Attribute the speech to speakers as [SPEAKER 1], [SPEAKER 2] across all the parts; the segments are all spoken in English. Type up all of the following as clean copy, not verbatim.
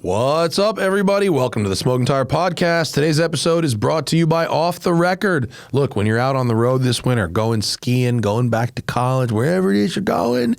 [SPEAKER 1] What's up, everybody? Welcome to the Smoking Tire Podcast. Today's episode is brought to you by Off the Record. Look, when you're out on the road this winter, going skiing, going back to college, wherever it is you're going,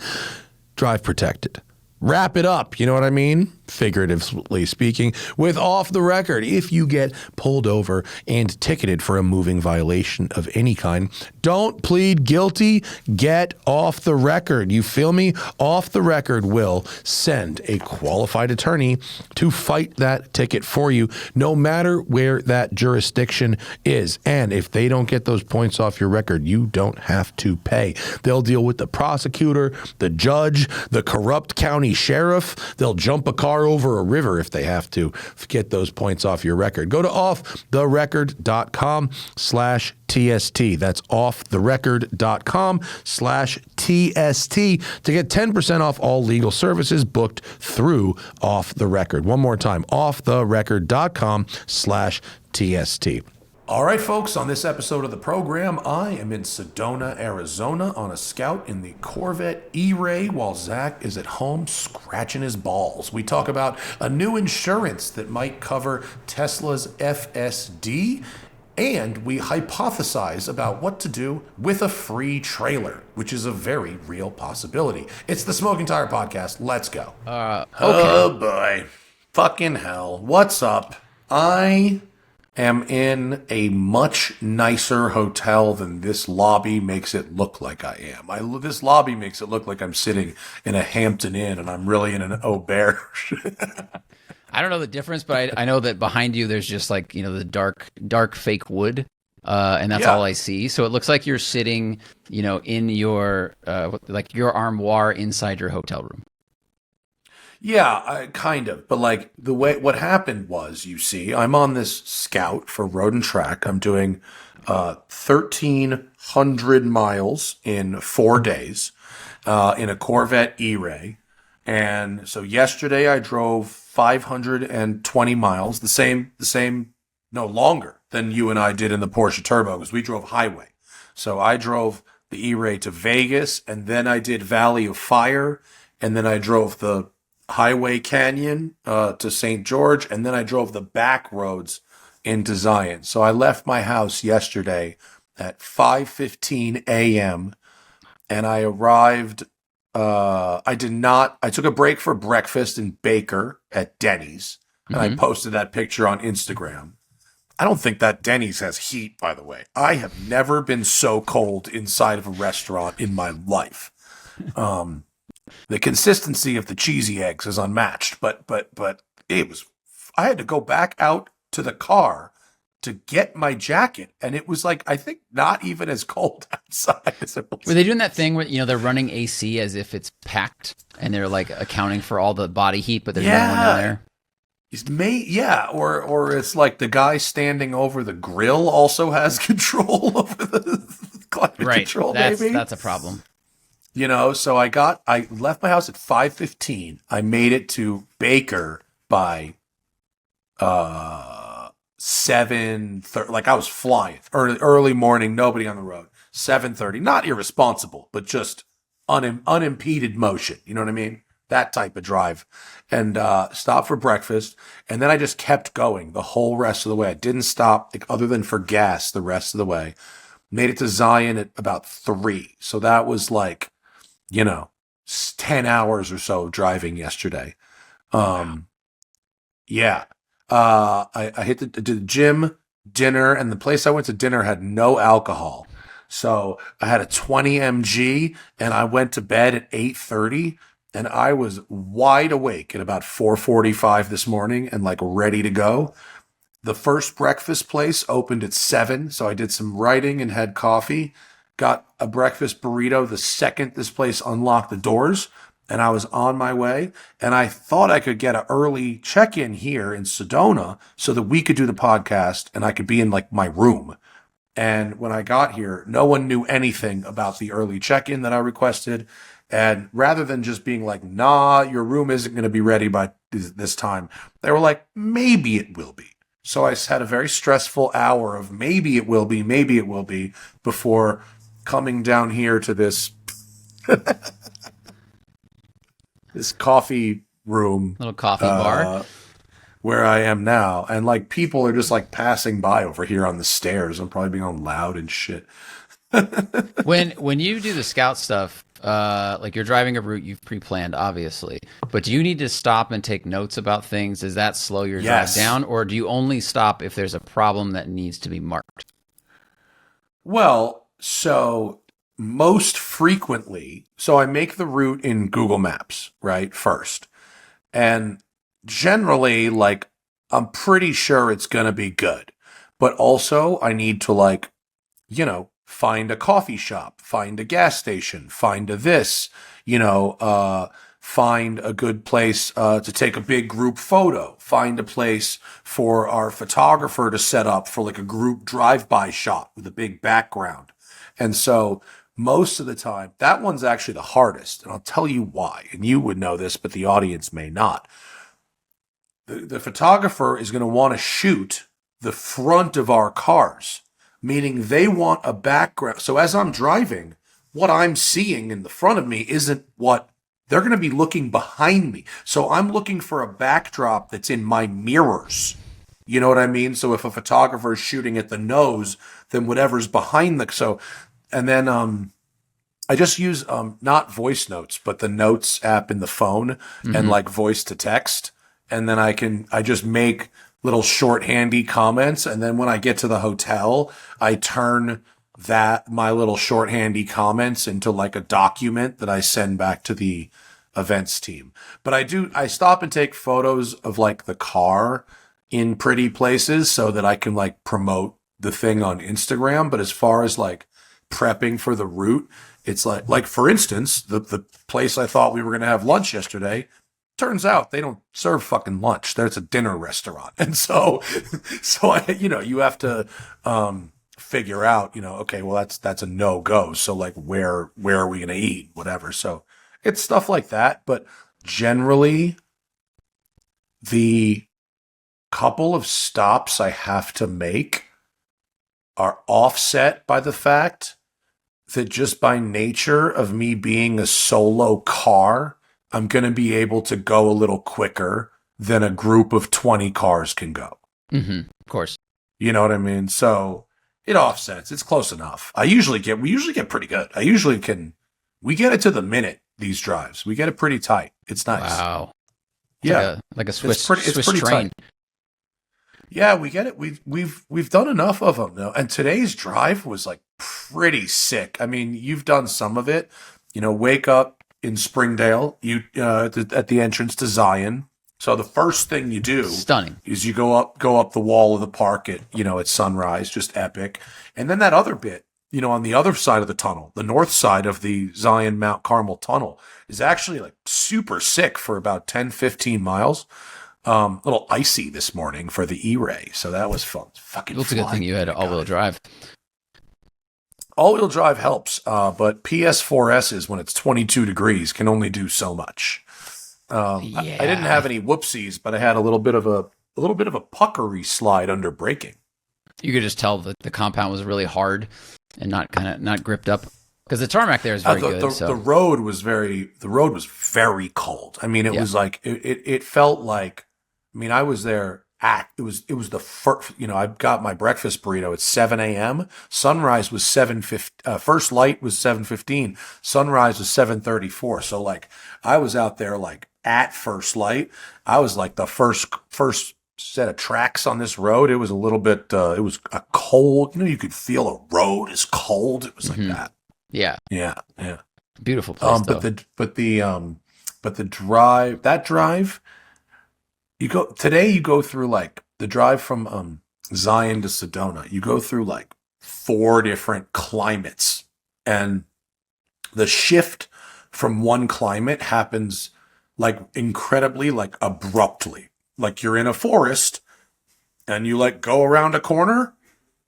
[SPEAKER 1] drive protected. Wrap it up, you know what I mean? Figuratively speaking, with Off the Record. If you get pulled over and ticketed for a moving violation of any kind, don't plead guilty, get Off the Record. You feel me? Off the Record will send a qualified attorney to fight that ticket for you, no matter where that jurisdiction is. And if they don't get those points off your record, you don't have to pay. They'll deal with the prosecutor, the judge, the corrupt county sheriff. They'll jump a car over a river if they have to get those points off your record. Go to offtherecord.com/TST. That's offtherecord.com/TST to get 10% off all legal services booked through Off the Record. One more time, offtherecord.com/TST. All right, folks, on this episode of the program, I am in Sedona, Arizona on a scout in the Corvette E-Ray while Zach is at home scratching his balls. We talk about a new insurance that might cover Tesla's FSD, and we hypothesize about what to do with a free trailer, which is a very real possibility. It's the Smoking Tire Podcast. Let's go.
[SPEAKER 2] Okay.
[SPEAKER 1] Oh, boy. Fucking hell. What's up? I am in a much nicer hotel than this lobby makes it look like I am. This lobby makes it look like I'm sitting in a Hampton Inn and I'm really in an auberge.
[SPEAKER 2] I don't know the difference, but I know that behind you there's just like, you know, the dark fake wood, and that's all I see. So it looks like you're sitting, you know, in your like your armoire inside your hotel room.
[SPEAKER 1] Yeah, kind of. But like what happened was, you see, I'm on this scout for Road and Track. I'm doing 1,300 miles in 4 days in a Corvette E-Ray. And so yesterday I drove 520 miles, the same, no longer than you and I did in the Porsche Turbo because we drove highway. So I drove the E-Ray to Vegas, and then I did Valley of Fire, and then I drove the Highway Canyon to St. George, and then I drove the back roads into Zion. So I left my house yesterday at 5:15 a.m. and I arrived. I took a break for breakfast in Baker at Denny's, and I posted that picture on Instagram. I don't think that Denny's has heat, by the way. I have never been so cold inside of a restaurant in my life. The consistency of the cheesy eggs is unmatched, but it was, I had to go back out to the car to get my jacket, and it was like, I think not even as cold outside as it was.
[SPEAKER 2] Were they doing that thing where, you know, they're running AC as if it's packed and they're like accounting for all the body heat, but there's no one in there?
[SPEAKER 1] Or it's like the guy standing over the grill also has control over the climate control.
[SPEAKER 2] That's a problem.
[SPEAKER 1] You know, so I left my house at 5:15. I made it to Baker by 7:30. Like I was flying early morning, nobody on the road. 7:30, not irresponsible, but just unimpeded motion. You know what I mean? That type of drive, and stopped for breakfast, and then I just kept going the whole rest of the way. I didn't stop, like, other than for gas, the rest of the way. Made it to Zion at about 3, so that was like, you know, 10 hours or so of driving yesterday. Yeah. I hit the gym, dinner, and the place I went to dinner had no alcohol. So I had a 20 mg, and I went to bed at 8:30, and I was wide awake at about 4:45 this morning and like ready to go. The first breakfast place opened at 7, so I did some writing and had coffee. Got a breakfast burrito the second this place unlocked the doors, and I was on my way. And I thought I could get an early check-in here in Sedona so that we could do the podcast and I could be in like my room. And when I got here, no one knew anything about the early check-in that I requested. And rather than just being like, nah, your room isn't going to be ready by this time, they were like, maybe it will be. So I had a very stressful hour of maybe it will be, before coming down here to this this coffee room,
[SPEAKER 2] little coffee bar.
[SPEAKER 1] where I am now. And like people are just like passing by over here on the stairs. I'm probably being all loud and shit.
[SPEAKER 2] When you do the scout stuff, like you're driving a route you've pre-planned, obviously, but do you need to stop and take notes about things? Does that slow your drive down, or do you only stop if there's a problem that needs to be marked?
[SPEAKER 1] Well, so most frequently, so I make the route in Google Maps, right? First. And generally, like, I'm pretty sure it's going to be good. But also, I need to, like, find a coffee shop, find a gas station, find a this, find a good place to take a big group photo, find a place for our photographer to set up for like a group drive-by shot with a big background. And so most of the time, that one's actually the hardest. And I'll tell you why. And you would know this, but the audience may not. The photographer is going to want to shoot the front of our cars, meaning they want a background. So as I'm driving, what I'm seeing in the front of me isn't what they're going to be looking behind me. So I'm looking for a backdrop that's in my mirrors. You know what I mean? So if a photographer is shooting at the nose, then whatever's behind and then I just use not voice notes, but the notes app in the phone and like voice to text. And then I just make little shorthandy comments. And then when I get to the hotel, I turn my little shorthandy comments into like a document that I send back to the events team. But I stop and take photos of like the car in pretty places so that I can like promote the thing on Instagram. But as far as like prepping for the route, it's like for instance, the place I thought we were going to have lunch yesterday, turns out they don't serve fucking lunch. There's a dinner restaurant. And so you have to, figure out, okay, well, that's a no-go. So like, where are we going to eat? Whatever. So it's stuff like that. But generally, the couple of stops I have to make are offset by the fact that just by nature of me being a solo car, I'm going to be able to go a little quicker than a group of 20 cars can go.
[SPEAKER 2] Mm-hmm. Of course.
[SPEAKER 1] You know what I mean? So it offsets. It's close enough. We usually get pretty good. We get it to the minute, these drives. We get it pretty tight. It's nice.
[SPEAKER 2] Wow.
[SPEAKER 1] Yeah.
[SPEAKER 2] Like a Swiss
[SPEAKER 1] pretty
[SPEAKER 2] train.
[SPEAKER 1] Tight. Yeah, we get it. We've done enough of them though. And today's drive was like pretty sick. I mean, you've done some of it, wake up in Springdale, at the entrance to Zion. So the first thing you do is you go up the wall of the park at sunrise, just epic. And then that other bit, on the other side of the tunnel, the north side of the Zion Mount Carmel tunnel is actually like super sick for about 10, 15 miles. A little icy this morning for the E-Ray. So that was fun. Fucking
[SPEAKER 2] It's a good thing you had all-wheel drive.
[SPEAKER 1] All-wheel drive helps, but PS4S's, when it's 22 degrees, can only do so much. I didn't have any whoopsies, but I had a little bit of a puckery slide under braking.
[SPEAKER 2] You could just tell that the compound was really hard and not gripped up, because the tarmac there is very good.
[SPEAKER 1] The road was very cold. I mean, it was like it felt like. I mean, I was there. It was the first. I got my breakfast burrito at 7 a.m. Sunrise was 7:15. First light was 7:15. Sunrise was 7:34. So like, I was out there like at first light. I was like the first set of tracks on this road. It was a little bit. It was a cold. You could feel a road is cold. It was like that.
[SPEAKER 2] Yeah. Beautiful place.
[SPEAKER 1] But the drive. You go through like the drive from Zion to Sedona. You go through like 4 different climates, and the shift from one climate happens like incredibly like abruptly. Like you're in a forest and you like go around a corner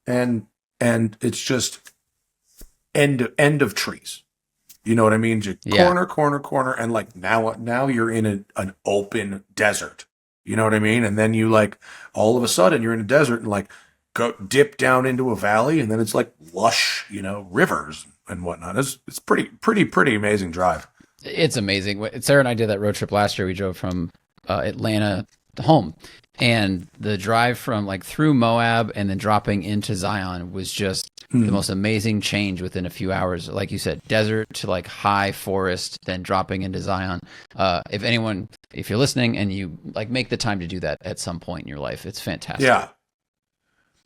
[SPEAKER 1] and it's just end of trees. You know what I mean? Just corner, and like now you're in an open desert. You know what I mean? And then you like all of a sudden you're in a desert and like go dip down into a valley, and then it's like lush, rivers and whatnot. It's pretty amazing drive.
[SPEAKER 2] It's amazing. Sarah and I did that road trip last year. We drove from Atlanta home, And the drive from like through Moab and then dropping into Zion was just the most amazing change within a few hours. Like you said, desert to like high forest, then dropping into Zion. If you're listening and you like make the time to do that at some point in your life, it's fantastic.
[SPEAKER 1] Yeah.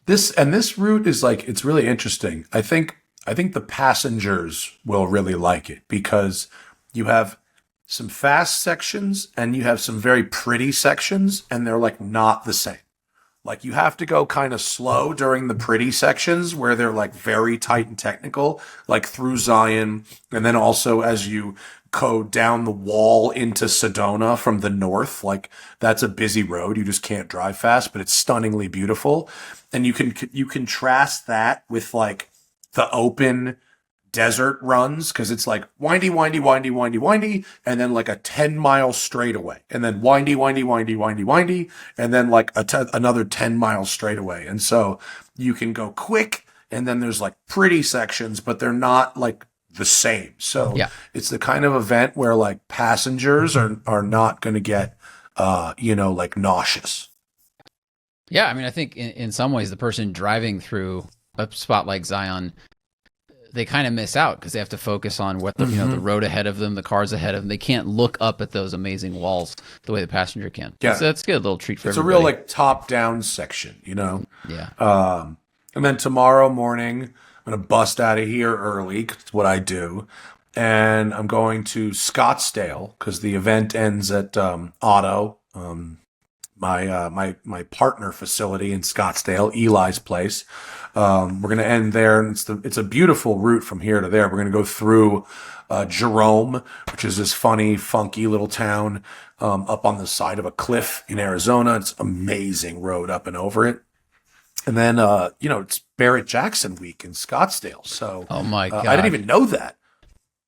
[SPEAKER 1] This route is like, it's really interesting. I think the passengers will really like it because you have some fast sections and you have some very pretty sections, and they're like not the same. Like you have to go kind of slow during the pretty sections where they're like very tight and technical, like through Zion. And then also as you go down the wall into Sedona from the north, like that's a busy road. You just can't drive fast, but it's stunningly beautiful. And you contrast that with like the open desert runs, because it's like windy, windy, windy, windy, windy, and then like a 10-mile straightaway, and then windy, windy, windy, windy, windy, and then like another 10 miles straightaway. And so you can go quick, and then there's like pretty sections, but they're not like the same. So it's the kind of event where like passengers are not going to get, like nauseous.
[SPEAKER 2] Yeah. I mean, I think in some ways the person driving through a spot like Zion, they kind of miss out because they have to focus on what the the road ahead of them, the cars ahead of them. They can't look up at those amazing walls the way the passenger can. Yeah, so that's good. A little treat for everybody.
[SPEAKER 1] It's a real like top-down section,
[SPEAKER 2] Yeah.
[SPEAKER 1] And then tomorrow morning, I'm gonna bust out of here early. 'Cause it's what I do, and I'm going to Scottsdale because the event ends at Otto, my partner facility in Scottsdale, Eli's place. We're going to end there, and it's a beautiful route from here to there. We're going to go through Jerome, which is this funny, funky little town up on the side of a cliff in Arizona. It's an amazing road up and over it. And then, it's Barrett-Jackson week in Scottsdale. So
[SPEAKER 2] oh my God.
[SPEAKER 1] I didn't even know that.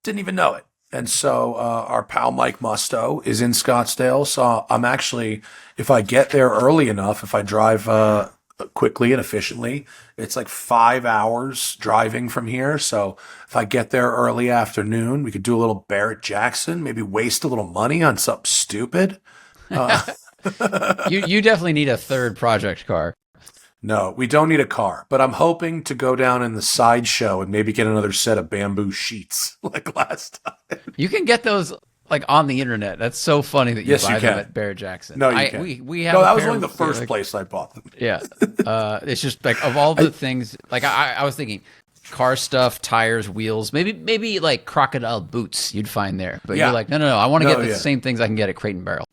[SPEAKER 1] Didn't even know it. And so our pal Mike Musto is in Scottsdale. So I'm actually, if I get there early enough, if I drive quickly and efficiently, it's like 5 hours driving from here. So if I get there early afternoon, we could do a little Barrett-Jackson, maybe waste a little money on something stupid.
[SPEAKER 2] You definitely need a third project car.
[SPEAKER 1] No, we don't need a car, but I'm hoping to go down in the sideshow and maybe get another set of bamboo sheets like last time.
[SPEAKER 2] You can get those like on the internet. That's so funny that you buy them at Barrett-Jackson.
[SPEAKER 1] No, you can.
[SPEAKER 2] We have
[SPEAKER 1] that was only the first place I bought them.
[SPEAKER 2] Yeah. It's just like of all the things, like I was thinking car stuff, tires, wheels, maybe like crocodile boots you'd find there. But you're like, no, I want to get the same things I can get at Crate and Barrel.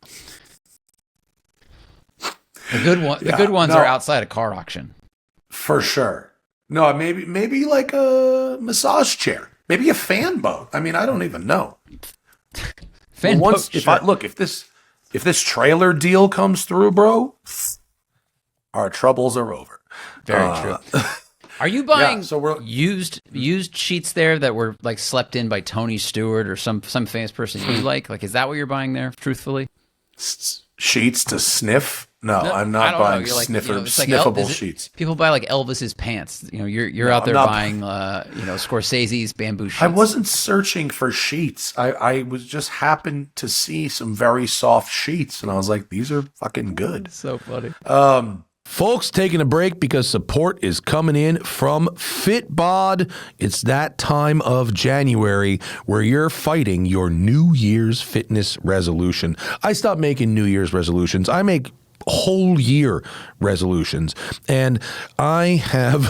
[SPEAKER 2] The good ones are outside a car auction. For sure.
[SPEAKER 1] No, maybe like a massage chair. Maybe a fan boat. I mean, I don't even know. If this trailer deal comes through, bro, our troubles are over.
[SPEAKER 2] Very true. Are you buying used sheets there that were like slept in by Tony Stewart or some famous person you like? Like, is that what you're buying there? Truthfully,
[SPEAKER 1] sheets to sniff. No, I'm not buying sniffable sheets.
[SPEAKER 2] People buy like Elvis's pants. You're out there buying Scorsese's bamboo sheets.
[SPEAKER 1] I wasn't searching for sheets. I was just happened to see some very soft sheets, and I was like, these are fucking good.
[SPEAKER 2] So funny.
[SPEAKER 3] Folks, taking a break because support is coming in from Fitbod. It's that time of January where you're fighting your New Year's fitness resolution. I stopped making New Year's resolutions. I make whole year resolutions. And I have,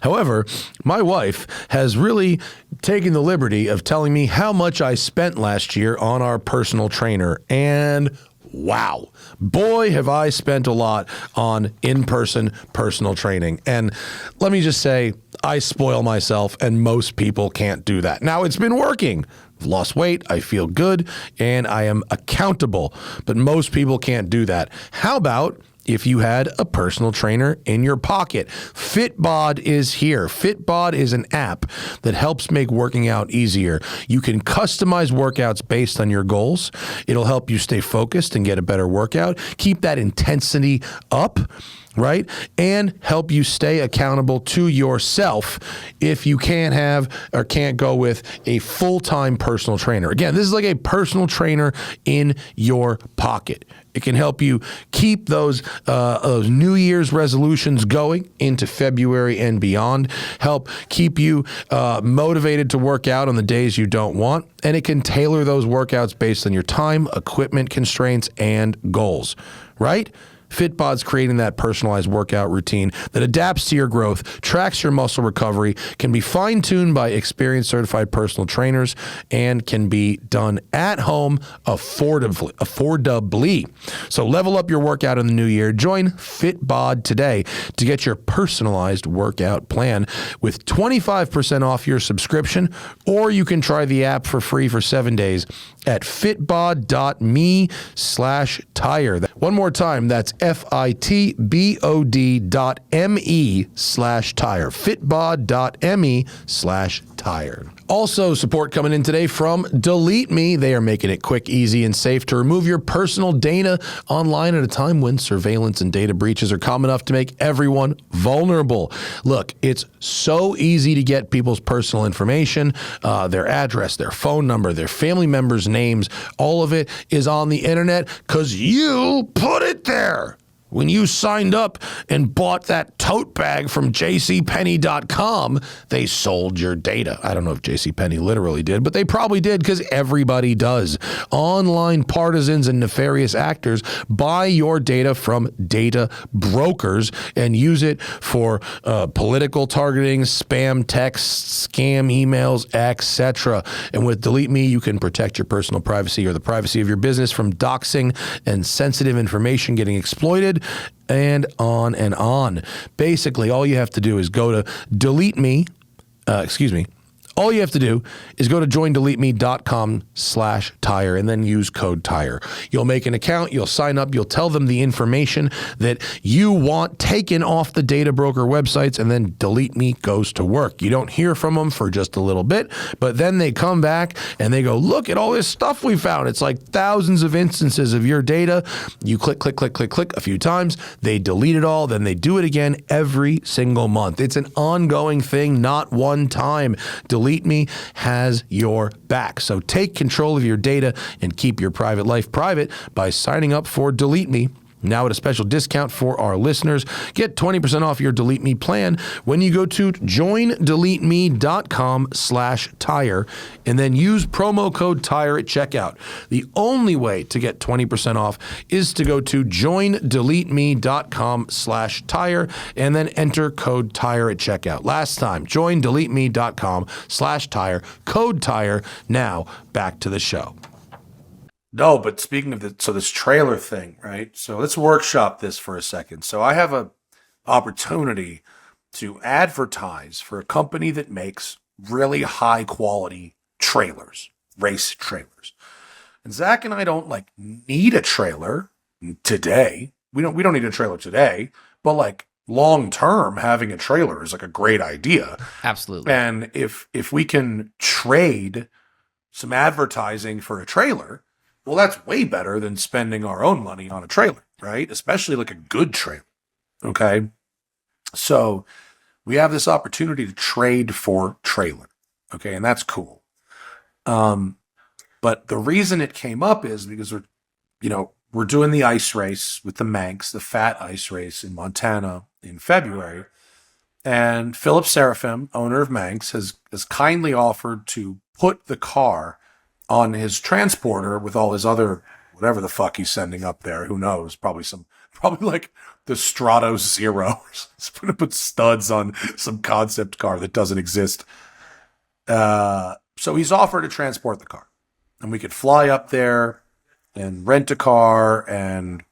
[SPEAKER 3] however, my wife has really taken the liberty of telling me how much I spent last year on our personal trainer. And wow, boy, have I spent a lot on in-person personal training. And let me just say, I spoil myself, and most people can't do that. Now, it's been working. I've lost weight, I feel good, and I am accountable. But most people can't do that. How about if you had a personal trainer in your pocket? Fitbod is here. Fitbod is an app that helps make working out easier. You can customize workouts based on your goals. It'll help you stay focused and get a better workout, keep that intensity up, right? And help you stay accountable to yourself if you can't have or can't go with a full-time personal trainer. Again, this is like a personal trainer in your pocket. It can help you keep those New Year's resolutions going into February and beyond, help keep you motivated to work out on the days you don't want, and it can tailor those workouts based on your time, equipment constraints, and goals, right? Fitbod's creating that personalized workout routine that adapts to your growth, tracks your muscle recovery, can be fine-tuned by experienced certified personal trainers, and can be done at home affordably. So level up your workout in the new year. Join Fitbod today to get your personalized workout plan with 25% off your subscription, or you can try the app for free for 7 days at fitbod.me/tire. One more time, that's fitbod.me/tire. fitbod.me/tire. Also, support coming in today from DeleteMe. They are making it quick, easy, and safe to remove your personal data online at a time when surveillance and data breaches are common enough to make everyone vulnerable. Look, it's so easy to get people's personal information, their address, their phone number, their family members' names. All of it is on the internet because you put it there. When you signed up and bought that tote bag from jcpenney.com, they sold your data. I don't know if JCPenney literally did, but they probably did because everybody does. Online partisans and nefarious actors buy your data from data brokers and use it for political targeting, spam texts, scam emails, etc. And with DeleteMe, you can protect your personal privacy or the privacy of your business from doxing and sensitive information getting exploited, and on and on. Basically, all you have to do is go to all you have to do is go to joindeleteme.com/tire and then use code TIRE. You'll make an account, you'll sign up, you'll tell them the information that you want taken off the data broker websites, and then DeleteMe goes to work. You don't hear from them for just a little bit, but then they come back and they go, look at all this stuff we found. It's like thousands of instances of your data. You click a few times, they delete it all, then they do it again every single month. It's an ongoing thing, not one time. DeleteMe has your back. So take control of your data and keep your private life private by signing up for DeleteMe. Now at a special discount for our listeners. Get 20% off your DeleteMe plan when you go to joindeleteme.com/tire and then use promo code TIRE at checkout. The only way to get 20% off is to go to joindeleteme.com/tire and then enter code TIRE at checkout. Last time, joindeleteme.com/tire, code TIRE. Now back to the show.
[SPEAKER 1] No, but speaking of this trailer thing, right? So let's workshop this for a second. So I have a opportunity to advertise for a company that makes really high quality trailers, race trailers. And Zach and I don't need a trailer today. We don't need a trailer today, but long term having a trailer is a great idea.
[SPEAKER 2] Absolutely.
[SPEAKER 1] And if we can trade some advertising for a trailer, well, that's way better than spending our own money on a trailer, right? Especially a good trailer, okay? So we have this opportunity to trade for trailer, okay? And that's cool. But the reason it came up is because we're doing the ice race with the Manx, the fat ice race in Montana in February. And Philip Seraphim, owner of Manx, has kindly offered to put the car on his transporter with all his other, whatever the fuck he's sending up there. Who knows? Probably the Strato Zero. He's going to put studs on some concept car that doesn't exist. So he's offered to transport the car. And we could fly up there and rent a car, and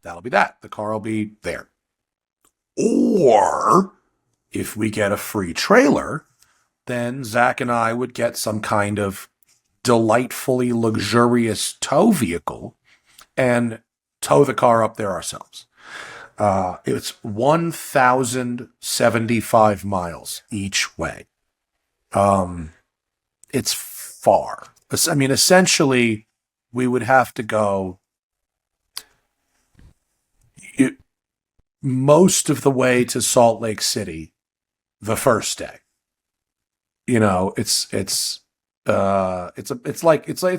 [SPEAKER 1] that'll be that. The car will be there. Or if we get a free trailer, then Zach and I would get some kind of delightfully luxurious tow vehicle and tow the car up there ourselves. It's 1,075 miles each way. It's far. I mean, essentially, we would have to go most of the way to Salt Lake City the first day. It's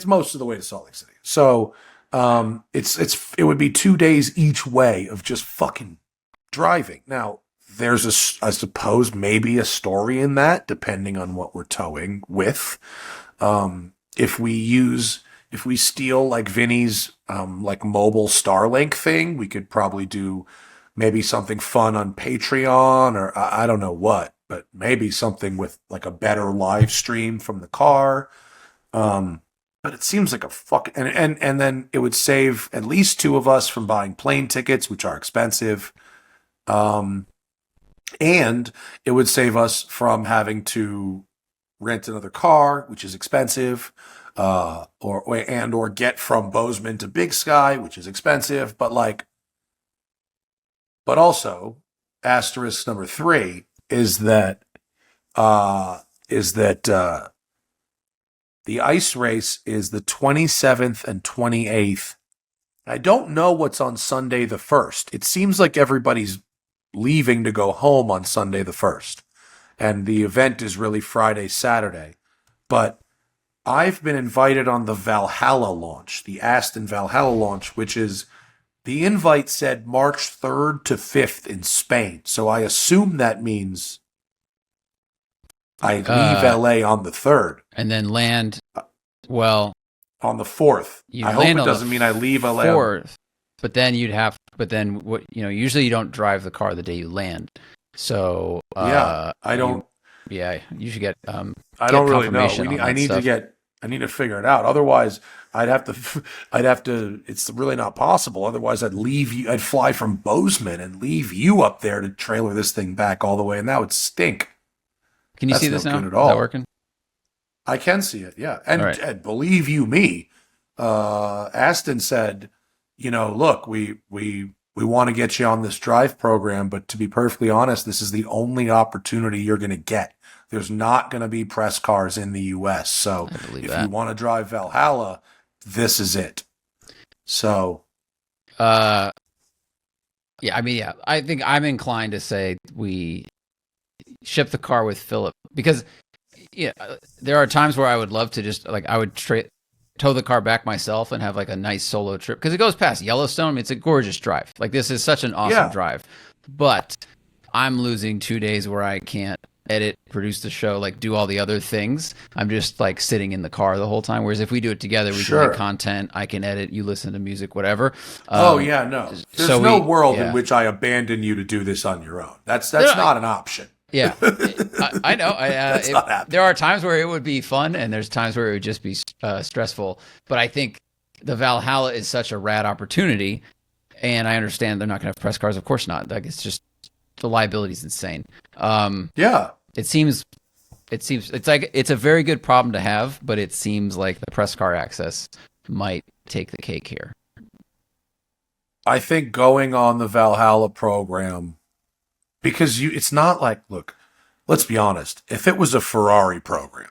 [SPEAKER 1] most of the way to Salt Lake City. So It would be 2 days each way of just fucking driving. Now, there's I suppose maybe a story in that, depending on what we're towing with. If we steal like Vinny's like mobile Starlink thing, we could probably do maybe something fun on Patreon, or I don't know what, but maybe something with like a better live stream from the car. But it seems like a fuck, and then it would save at least two of us from buying plane tickets, which are expensive. And it would save us from having to rent another car, which is expensive, or get from Bozeman to Big Sky, which is expensive. But also asterisk number 3 is that the ice race is the 27th and 28th. I don't know what's on Sunday the 1st. It seems like everybody's leaving to go home on Sunday the 1st. And the event is really Friday, Saturday. But I've been invited on the Valhalla launch, the Aston Valhalla launch, which is, the invite said March 3rd to 5th in Spain. So I assume that means I leave LA on the 3rd.
[SPEAKER 2] And then land, well,
[SPEAKER 1] on the 4th. I hope it doesn't mean I leave LA
[SPEAKER 2] 4th. But then usually you don't drive the car the day you land. So
[SPEAKER 1] I don't.
[SPEAKER 2] You should get.
[SPEAKER 1] I don't really know. I need to figure it out. Otherwise, I'd have to. It's really not possible. Otherwise, I'd leave you. I'd fly from Bozeman and leave you up there to trailer this thing back all the way, and that would stink.
[SPEAKER 2] Can you see this now?
[SPEAKER 1] Is that
[SPEAKER 2] working?
[SPEAKER 1] I can see it. Yeah, and believe you me, Aston said, look, we want to get you on this drive program, but to be perfectly honest, this is the only opportunity you're going to get. There's not going to be press cars in the U.S. So if you want to drive Valhalla, this is it. So,
[SPEAKER 2] I think I'm inclined to say we ship the car with Philip, because there are times where I would love to just I would tow the car back myself and have like a nice solo trip, because it goes past Yellowstone. I mean, it's a gorgeous drive. Like, this is such an awesome drive, but I'm losing 2 days where I can't edit, produce the show, like do all the other things. I'm just like sitting in the car the whole time. Whereas if we do it together, we can make content. I can edit, you listen to music, whatever.
[SPEAKER 1] There's no world in which I abandon you to do this on your own. That's not an option.
[SPEAKER 2] Yeah, I know. There are times where it would be fun, and there's times where it would just be stressful. But I think the Valhalla is such a rad opportunity, and I understand they're not going to have press cars. Of course not. Like, it's just, the liability is insane. It seems it's like it's a very good problem to have, but it seems like the press car access might take the cake here.
[SPEAKER 1] I think going on the Valhalla program, because it's not like, look, let's be honest. If it was a Ferrari program,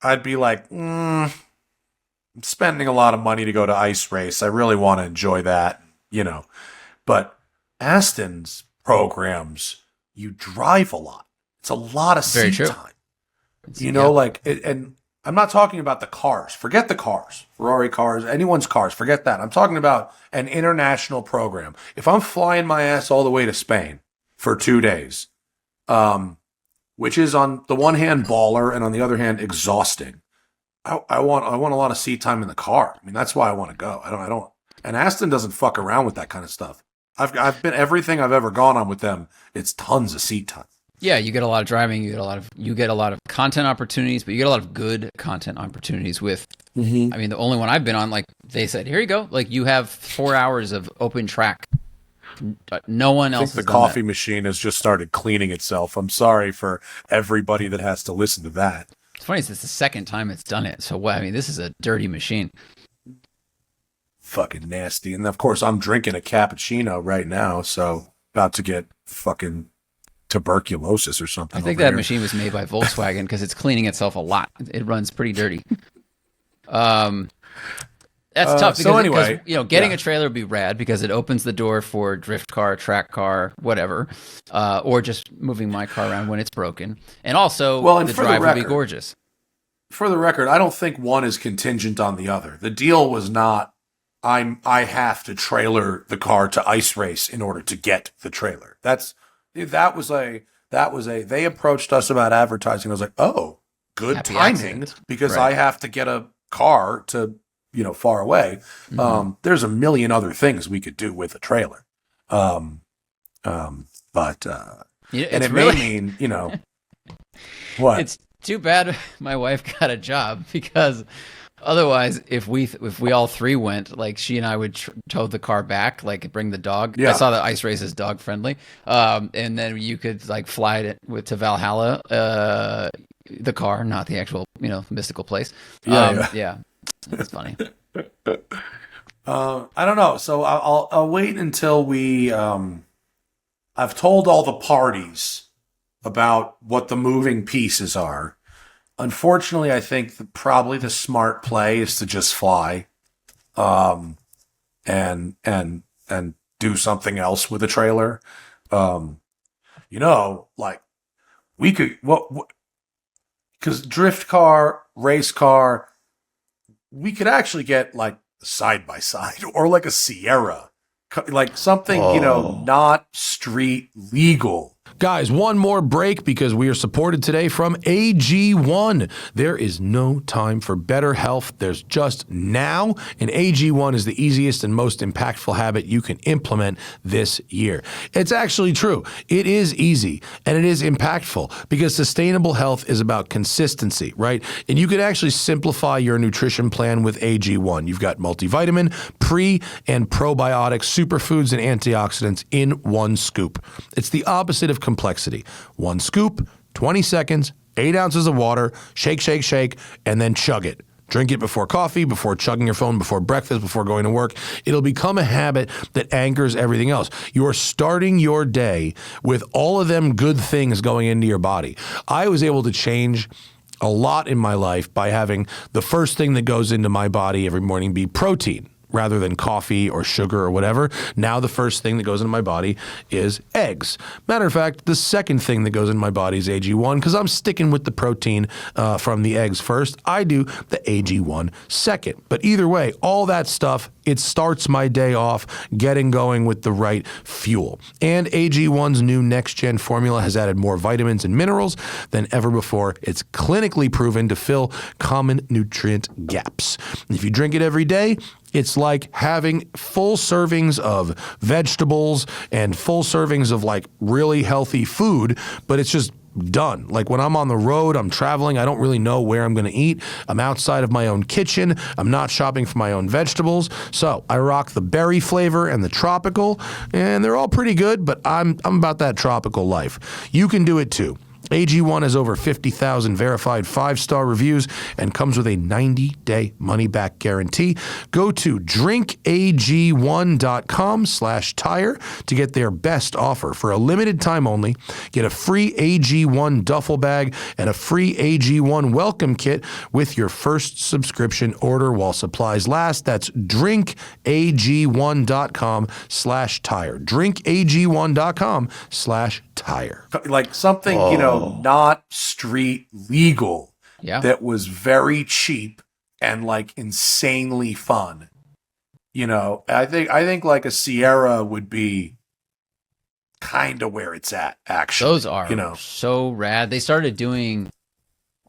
[SPEAKER 1] I'd be like, I'm spending a lot of money to go to ice race. I really want to enjoy that, But Aston's programs, you drive a lot. It's a lot of seat time. And I'm not talking about the cars. Forget the cars, Ferrari cars, anyone's cars. Forget that. I'm talking about an international program. If I'm flying my ass all the way to Spain for 2 days, which is on the one hand baller and on the other hand exhausting, I want a lot of seat time in the car. I mean, that's why I want to go. I don't. And Aston doesn't fuck around with that kind of stuff. I've been everything I've ever gone on with them. It's tons of seat time.
[SPEAKER 2] Yeah, you get a lot of driving. You get a lot of content opportunities, but you get a lot of good content opportunities with. I mean, the only one I've been on, like, they said, here you go. Like, you have 4 hours of open track. No one else.
[SPEAKER 1] I think the coffee machine has just started cleaning itself. I'm sorry for everybody that has to listen to that.
[SPEAKER 2] It's funny, it's the second time it's done it. So what? I mean, this is a dirty machine.
[SPEAKER 1] Fucking nasty. And of course, I'm drinking a cappuccino right now, so about to get fucking tuberculosis or something.
[SPEAKER 2] I think that machine was made by Volkswagen because it's cleaning itself a lot. It runs pretty dirty. That's tough because getting a trailer would be rad because it opens the door for drift car, track car, whatever, or just moving my car around when it's broken. And also, the drive would be gorgeous.
[SPEAKER 1] For the record, I don't think one is contingent on the other. The deal was not I have to trailer the car to ice race in order to get the trailer. That was a they approached us about advertising. I was like, oh, good
[SPEAKER 2] Happy
[SPEAKER 1] timing,
[SPEAKER 2] accident.
[SPEAKER 1] because
[SPEAKER 2] Right.
[SPEAKER 1] I have to get a car to, far away. There's a million other things we could do with a trailer. But and it may mean, what?
[SPEAKER 2] It's too bad my wife got a job, because otherwise, if we all three went, like she and I would tow the car back, like bring the dog.
[SPEAKER 1] Yeah.
[SPEAKER 2] I saw that ice race is dog friendly, and then you could like fly it to Valhalla, the car, not the actual mystical place. Yeah, that's funny.
[SPEAKER 1] I don't know. So I'll wait until we. I've told all the parties about what the moving pieces are. Unfortunately, I think probably the smart play is to just fly, and do something else with a trailer. Like we could because drift car, race car, we could actually get like side by side or like a Sierra, like something not street legal.
[SPEAKER 3] Guys, one more break because we are supported today from AG1. There is no time for better health. There's just now. And AG1 is the easiest and most impactful habit you can implement this year. It's actually true. It is easy and it is impactful because sustainable health is about consistency, right? And you can actually simplify your nutrition plan with AG1. You've got multivitamin, pre and probiotic superfoods and antioxidants in one scoop. It's the opposite of complexity. One scoop, 20 seconds, 8 ounces of water, shake, shake, shake, and then chug it. Drink it before coffee, before chugging your phone, before breakfast, before going to work. It'll become a habit that anchors everything else. You're starting your day with all of them good things going into your body. I was able to change a lot in my life by having the first thing that goes into my body every morning be protein, rather than coffee or sugar or whatever. Now the first thing that goes into my body is eggs. Matter of fact, the second thing that goes in my body is AG1 because I'm sticking with the protein from the eggs first. I do the AG1 second. But either way, all that stuff, it starts my day off getting going with the right fuel. And AG1's new next-gen formula has added more vitamins and minerals than ever before. It's clinically proven to fill common nutrient gaps. If you drink it every day, it's like having full servings of vegetables and full servings of like really healthy food, but it's just done. Like when I'm on the road, I'm traveling, I don't really know where I'm going to eat. I'm outside of my own kitchen. I'm not shopping for my own vegetables. So I rock the berry flavor and the tropical, and they're all pretty good, but I'm about that tropical life. You can do it too. AG1 has over 50,000 verified 5-star reviews and comes with a 90-day money-back guarantee. Go to drinkag1.com/tire to get their best offer. For a limited time only, get a free AG1 duffel bag and a free AG1 welcome kit with your first subscription order while supplies last. That's drinkag1.com/tire. drinkag1.com/tire.
[SPEAKER 1] Like something, not street legal.
[SPEAKER 2] Yeah.
[SPEAKER 1] That was very cheap and like insanely fun. I think like a Sierra would be kind of where it's at, actually.
[SPEAKER 2] Those are so rad. They started doing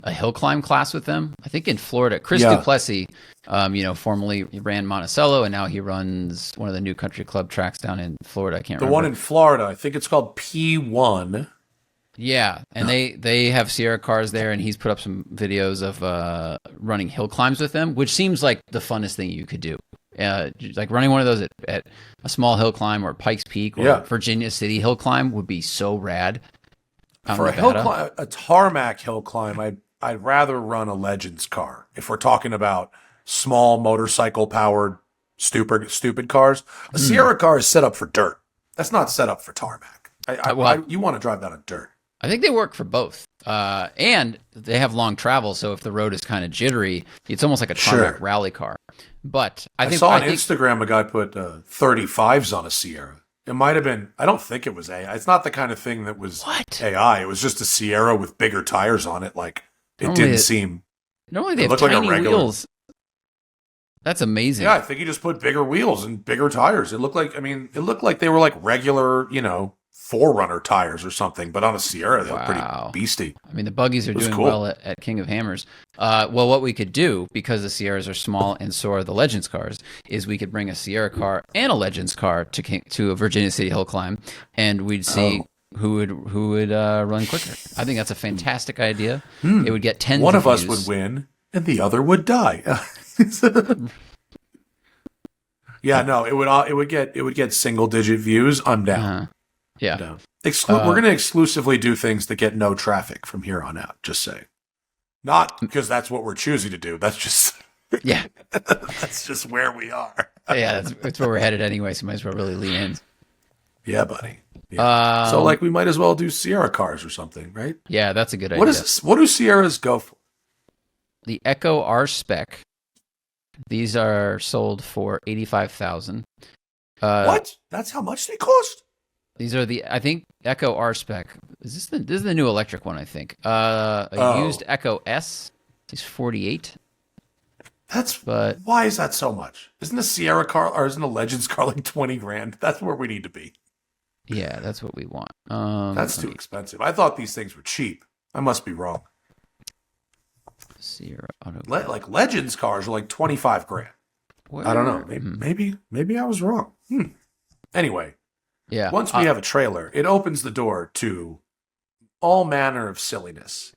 [SPEAKER 2] a hill climb class with them, I think in Florida. Chris Duplessis, formerly ran Monticello, and now he runs one of the new country club tracks down in Florida. I can't remember.
[SPEAKER 1] The one in Florida, I think it's called P1.
[SPEAKER 2] Yeah, and they have Sierra cars there, and he's put up some videos of running hill climbs with them, which seems like the funnest thing you could do. Like running one of those at a small hill climb or Pikes Peak or Virginia City hill climb would be so rad.
[SPEAKER 1] For a hill climb, a tarmac hill climb, I'd rather run a Legends car. If we're talking about small motorcycle powered stupid cars, a Sierra car is set up for dirt. That's not set up for tarmac. You want to drive that on dirt.
[SPEAKER 2] I think they work for both. And they have long travel, so if the road is kind of jittery, it's almost like a tarmac rally car. But I saw on
[SPEAKER 1] Instagram a guy put 35s on a Sierra. It might have been, I don't think it was AI. It's not the kind of thing that was AI. It was just a Sierra with bigger tires on it. Like, it didn't seem...
[SPEAKER 2] Normally they have tiny wheels. That's amazing.
[SPEAKER 1] Yeah, I think he just put bigger wheels and bigger tires. It looked like they were like regular, 4Runner tires or something, but on a Sierra, they were pretty beastie.
[SPEAKER 2] I mean, the buggies are doing well at King of Hammers. Well, what we could do, because the Sierras are small and so are the Legends cars, is we could bring a Sierra car and a Legends car to a Virginia City hill climb, and we'd see who would run quicker. I think that's a fantastic idea. It would get tens.
[SPEAKER 1] One of us
[SPEAKER 2] views.
[SPEAKER 1] would win, and the other would die. Yeah, no, it would get single digit views. I'm down.
[SPEAKER 2] Yeah.
[SPEAKER 1] Down. We're going to exclusively do things that get no traffic from here on out. Just saying, not because that's what we're choosing to do. That's just that's just where we are.
[SPEAKER 2] Yeah, that's where we're headed anyway. So might as well really lean in.
[SPEAKER 1] Yeah, buddy. Yeah. So like we might as well do Sierra cars or something, right?
[SPEAKER 2] Yeah, that's a good idea.
[SPEAKER 1] What do Sierras go for?
[SPEAKER 2] The Echo R Spec. These are sold for $85,000.
[SPEAKER 1] What? That's how much they cost?
[SPEAKER 2] These are the, I think, Echo R Spec. This is the new electric one, I think. Used Echo S is $48,000.
[SPEAKER 1] Why is that so much? Isn't a Sierra car or isn't a Legends car like $20,000? That's where we need to be.
[SPEAKER 2] Yeah, that's what we want.
[SPEAKER 1] That's too expensive. I thought these things were cheap. I must be wrong.
[SPEAKER 2] Sierra Auto.
[SPEAKER 1] Like Legends cars are like $25,000. I don't know. Maybe I was wrong. Anyway.
[SPEAKER 2] Yeah.
[SPEAKER 1] Once we have a trailer, it opens the door to all manner of silliness.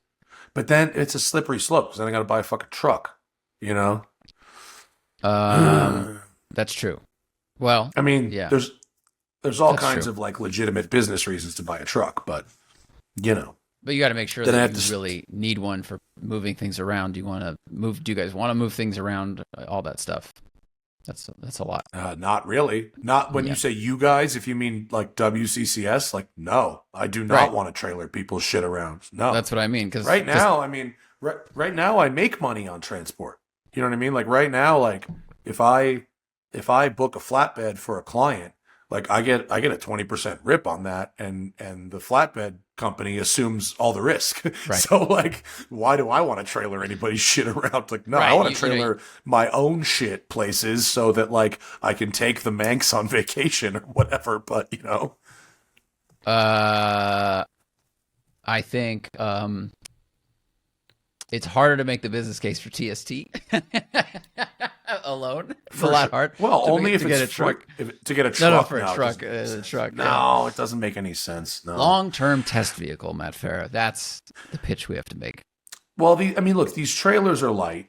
[SPEAKER 1] But then it's a slippery slope because then I got to buy a fucking truck,
[SPEAKER 2] That's true. Well,
[SPEAKER 1] I mean,
[SPEAKER 2] yeah.
[SPEAKER 1] there's all kinds of like legitimate business reasons to buy a truck, but
[SPEAKER 2] But you got to make sure that you really need one for moving things around. Do you you guys want to move things around? All that stuff. That's a lot.
[SPEAKER 1] Not really. Not when you say you guys, if you mean like WCCS, like, no, I do not want to trailer people's shit around. No.
[SPEAKER 2] That's what I mean. Cause
[SPEAKER 1] right now, I make money on transport. You know what I mean? Like right now, like if I book a flatbed for a client, like I get a 20% rip on that, and the flatbed company assumes all the risk.
[SPEAKER 2] Right.
[SPEAKER 1] So like, why do I want to trailer anybody's shit around? Like, no, I want to trailer my own shit places so that like I can take the Manx on vacation or whatever. But
[SPEAKER 2] I think it's harder to make the business case for TST alone. It's a lot hard.
[SPEAKER 1] Well, only if
[SPEAKER 2] to
[SPEAKER 1] it's
[SPEAKER 2] get a truck.
[SPEAKER 1] To get a truck.
[SPEAKER 2] No, for a truck. A truck.
[SPEAKER 1] No, it doesn't make any sense. No.
[SPEAKER 2] Long-term test vehicle, Matt Farah. That's the pitch we have to make.
[SPEAKER 1] Well, look, these trailers are light.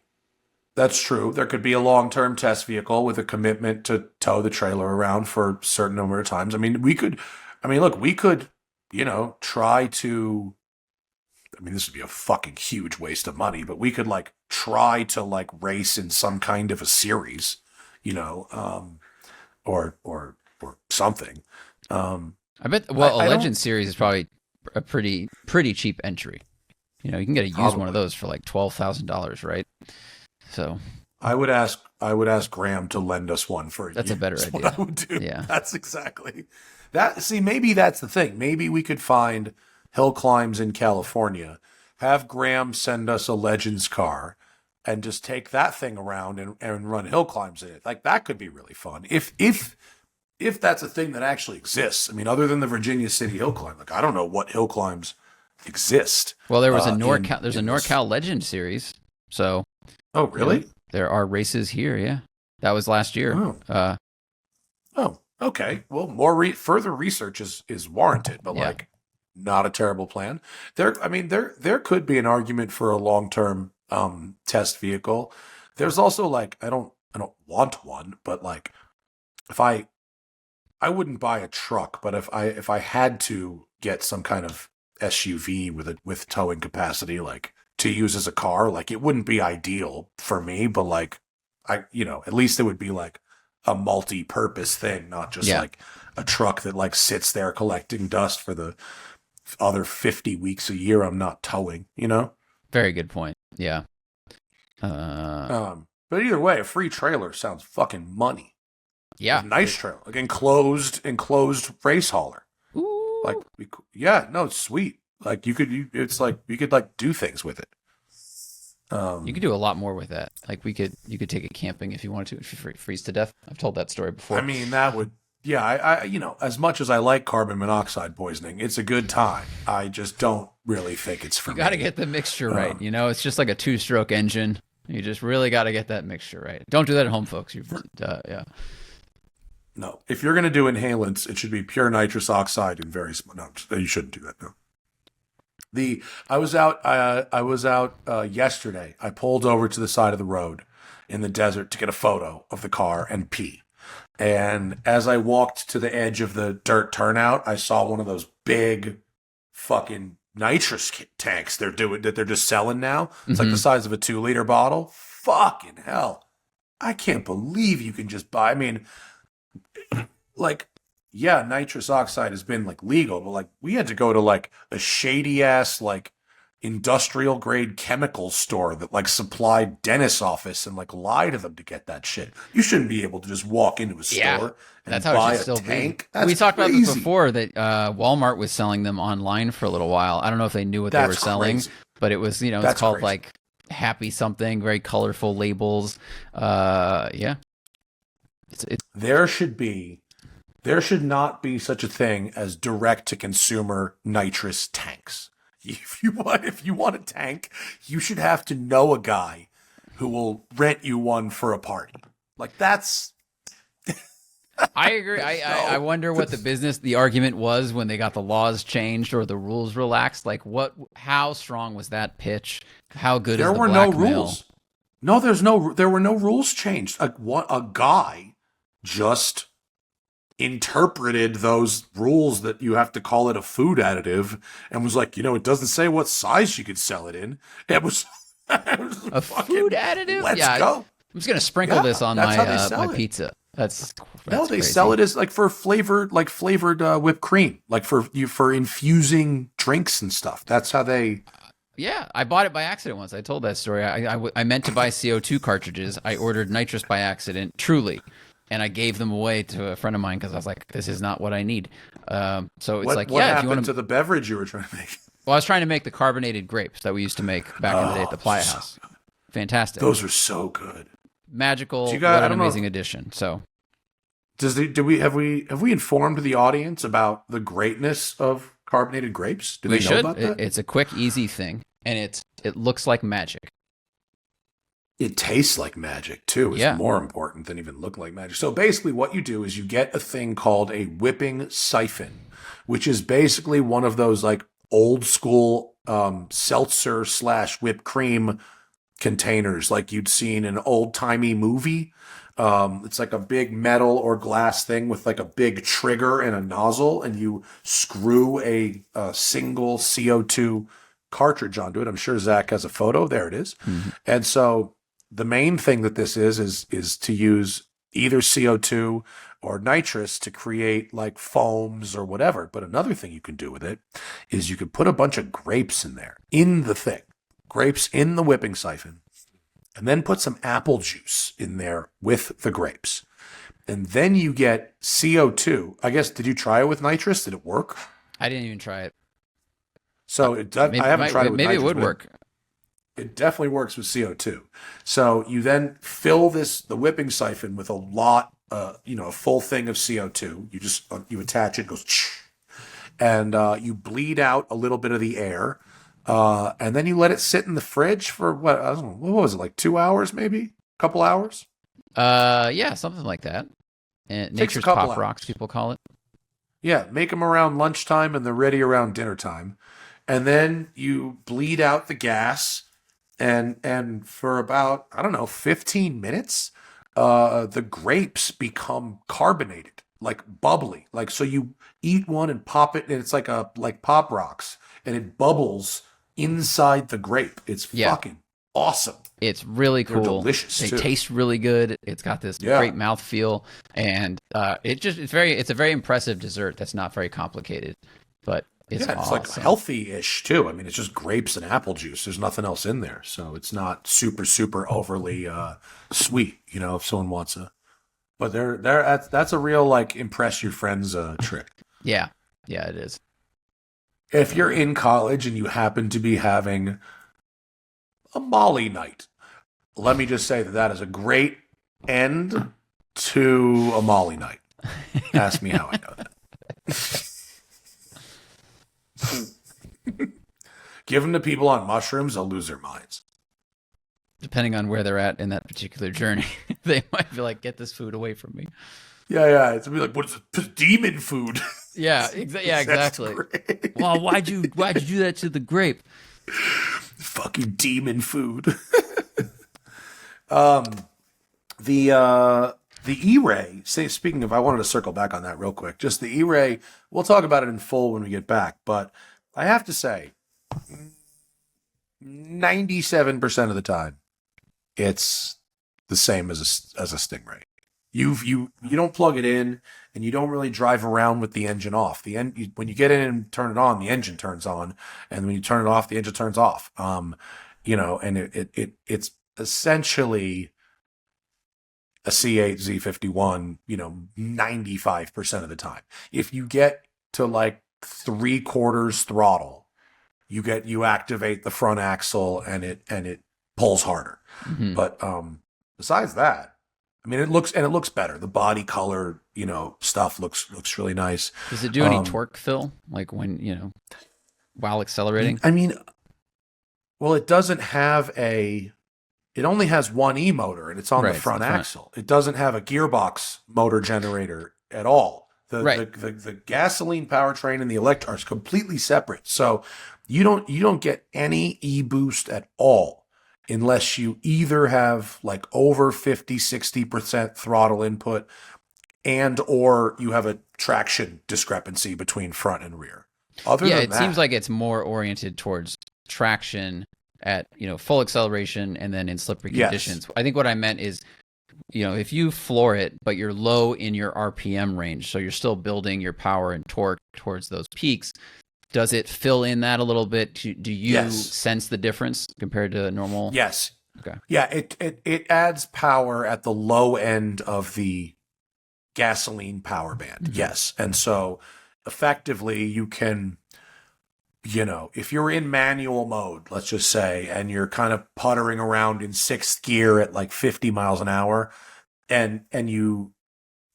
[SPEAKER 1] That's true. There could be a long-term test vehicle with a commitment to tow the trailer around for a certain number of times. We could, try to. This would be a fucking huge waste of money, but we could like try to like race in some kind of a series, or something.
[SPEAKER 2] I bet. Well, a Legend series is probably a pretty cheap entry. You can get a used one of those for like $12,000, right? So
[SPEAKER 1] I would ask Graham to lend us one for a year.
[SPEAKER 2] That's a better idea.
[SPEAKER 1] What I would do.
[SPEAKER 2] Yeah,
[SPEAKER 1] that's exactly that. See, maybe that's the thing. Maybe we could find hill climbs in California, have Graham send us a Legends car, and just take that thing around and run hill climbs in it. Like that could be really fun. If that's a thing that actually exists. Other than the Virginia City hill climb, like I don't know what hill climbs exist.
[SPEAKER 2] Well, there was a NorCal. There's a NorCal Legend series. So.
[SPEAKER 1] Oh, really?
[SPEAKER 2] There are races here. Yeah, that was last year.
[SPEAKER 1] Oh. Okay. Well, further research is warranted, but like. Not a terrible plan. There could be an argument for a long-term test vehicle. There's also like I don't want one, but like if I wouldn't buy a truck, but if I had to get some kind of SUV with towing capacity, like to use as a car, like it wouldn't be ideal for me, but like at least it would be like a multi-purpose thing, not just like a truck that like sits there collecting dust for the other 50 weeks a year I'm not towing,
[SPEAKER 2] Very good point. Yeah.
[SPEAKER 1] But either way, a free trailer sounds fucking money.
[SPEAKER 2] Yeah.
[SPEAKER 1] Nice trailer, like enclosed race hauler.
[SPEAKER 2] Ooh.
[SPEAKER 1] Like it's sweet. Like you could do things with it.
[SPEAKER 2] You could do a lot more with that. Like you could take it camping if you wanted to, if you freeze to death. I've told that story before.
[SPEAKER 1] I mean, that would, yeah, as much as I like carbon monoxide poisoning, it's a good time. I just don't really think it's for me.
[SPEAKER 2] You got to get the mixture right. It's just like a 2-stroke engine. You just really got to get that mixture right. Don't do that at home, folks. Yeah.
[SPEAKER 1] No, if you're going to do inhalants, it should be pure nitrous oxide and very small. No, you shouldn't do that. No. I was out yesterday. I pulled over to the side of the road in the desert to get a photo of the car and pee. And as I walked to the edge of the dirt turnout, I saw one of those big fucking nitrous tanks they're just selling now. It's like the size of a 2-liter bottle. Fucking hell. I can't believe you can just buy. I mean, like, yeah, nitrous oxide has been like legal, but like we had to go to like a shady ass like industrial grade chemical store that like supplied dentist's office and like lie to them to get that shit. You shouldn't be able to just walk into a store and buy a tank.
[SPEAKER 2] We talked about this before that Walmart was selling them online for a little while. I don't know if they knew what they were selling, but it was, it's called like Happy something, very colorful labels. Yeah.
[SPEAKER 1] There should not be such a thing as direct-to-consumer nitrous tanks. If you want a tank, you should have to know a guy who will rent you one for a party. Like that's.
[SPEAKER 2] I agree. I wonder what the argument was when they got the laws changed or the rules relaxed. Like how strong was that pitch? How good is the blackmail?
[SPEAKER 1] There were no rules. No, there were no rules changed. A guy just interpreted those rules that you have to call it a food additive and was like, it doesn't say what size you could sell it in. It was
[SPEAKER 2] a food additive.
[SPEAKER 1] Let's go.
[SPEAKER 2] I'm just gonna sprinkle this on my pizza. That's
[SPEAKER 1] they
[SPEAKER 2] crazy.
[SPEAKER 1] sell it as like for flavored whipped cream, like for infusing drinks and stuff. That's how they.
[SPEAKER 2] Yeah, I bought it by accident once. I told that story. I meant to buy CO2 cartridges. I ordered nitrous by accident, truly. And I gave them away to a friend of mine because I was like, this is not what I need. So it's
[SPEAKER 1] what happened if you want to the beverage you were trying to make?
[SPEAKER 2] Well, I was trying to make the carbonated grapes that we used to make back in the day at the Playa House. Fantastic.
[SPEAKER 1] Those are so good.
[SPEAKER 2] Magical. What an amazing addition. So
[SPEAKER 1] have we informed the audience about the greatness of carbonated grapes? Do they know about that?
[SPEAKER 2] It's a quick, easy thing. And it looks like magic.
[SPEAKER 1] It tastes like magic, too. It's more important than even looking like magic. So basically what you do is you get a thing called a whipping siphon, which is basically one of those like old school seltzer / whipped cream containers like you'd seen in an old-timey movie. It's like a big metal or glass thing with like a big trigger and a nozzle, and you screw a single CO2 cartridge onto it. I'm sure Zach has a photo. There it is. Mm-hmm. And so the main thing that this is to use either CO2 or nitrous to create like foams or whatever. But another thing you can do with it is you can put a bunch of grapes in there, in the thing, grapes in the whipping siphon, and then put some apple juice in there with the grapes. And then you get CO2. I guess, did you try it with nitrous? Did it work?
[SPEAKER 2] I didn't even try it.
[SPEAKER 1] So I haven't tried it with nitrous.
[SPEAKER 2] Maybe it would work.
[SPEAKER 1] It definitely works with CO2. So you then fill the whipping siphon with a lot, a full thing of CO2. You attach it, it goes, and you bleed out a little bit of the air, and then you let it sit in the fridge for what was it, like 2 hours, maybe a couple hours?
[SPEAKER 2] Yeah, something like that. And nature's pop rocks, people call it.
[SPEAKER 1] Yeah, make them around lunchtime, and they're ready around dinner time. And then you bleed out the gas. And for about, 15 minutes, the grapes become carbonated, like bubbly. Like, so you eat one and pop it, and it's like Pop Rocks, and it bubbles inside the grape. It's fucking awesome.
[SPEAKER 2] It's really cool.
[SPEAKER 1] They're delicious.
[SPEAKER 2] They taste really good. It's got this great mouthfeel, and it's a very impressive dessert that's not very complicated, but it's awesome.
[SPEAKER 1] Like healthy-ish too. I mean, it's just grapes and apple juice. There's nothing else in there, so it's not super, super overly sweet. If someone wants but that's a real like impress your friends trick.
[SPEAKER 2] Yeah, it is.
[SPEAKER 1] If you're in college and you happen to be having a Molly night. Let me just say that is a great end to a Molly night. Ask me how I know that. Give them to people on mushrooms, they'll lose their minds.
[SPEAKER 2] Depending on where they're at in that particular journey, they might be like, "Get this food away from me."
[SPEAKER 1] Yeah. It's gonna be like, what is it? Demon food.
[SPEAKER 2] Yeah, exactly. Well, why'd you do that to the grape?
[SPEAKER 1] Fucking demon food. The E-Ray, speaking of, I wanted to circle back on that real quick. Just the E-Ray, we'll talk about it in full when we get back, but I have to say, 97% of the time, it's the same as a Stingray. You don't plug it in, and you don't really drive around with the engine off. When you get in and turn it on, the engine turns on, and when you turn it off, the engine turns off. And it's essentially a C8 Z51, 95% of the time. If you get to like 3/4 throttle, you activate the front axle and it pulls harder. Mm-hmm. But besides that, I mean, it looks better. The body color, stuff looks really nice.
[SPEAKER 2] Does it do any torque fill, like when while accelerating?
[SPEAKER 1] I mean, well, it doesn't have it only has one E motor, and it's on the front axle. It doesn't have a gearbox motor generator at all. The gasoline powertrain and the electric are completely separate. So you don't get any e-boost at all unless you either have like over 50-60% throttle input and or you have a traction discrepancy between front and rear.
[SPEAKER 2] It seems like it's more oriented towards traction at full acceleration and then in slippery conditions. I think what I meant is if you floor it but you're low in your RPM range, so you're still building your power and torque towards those peaks, does it fill in that a little bit? Do you sense the difference compared to normal?
[SPEAKER 1] Yes.
[SPEAKER 2] Okay.
[SPEAKER 1] Yeah, it adds power at the low end of the gasoline power band. Mm-hmm. Yes. And so effectively you can if you're in manual mode, let's just say, and you're kind of puttering around in sixth gear at like 50 miles an hour and you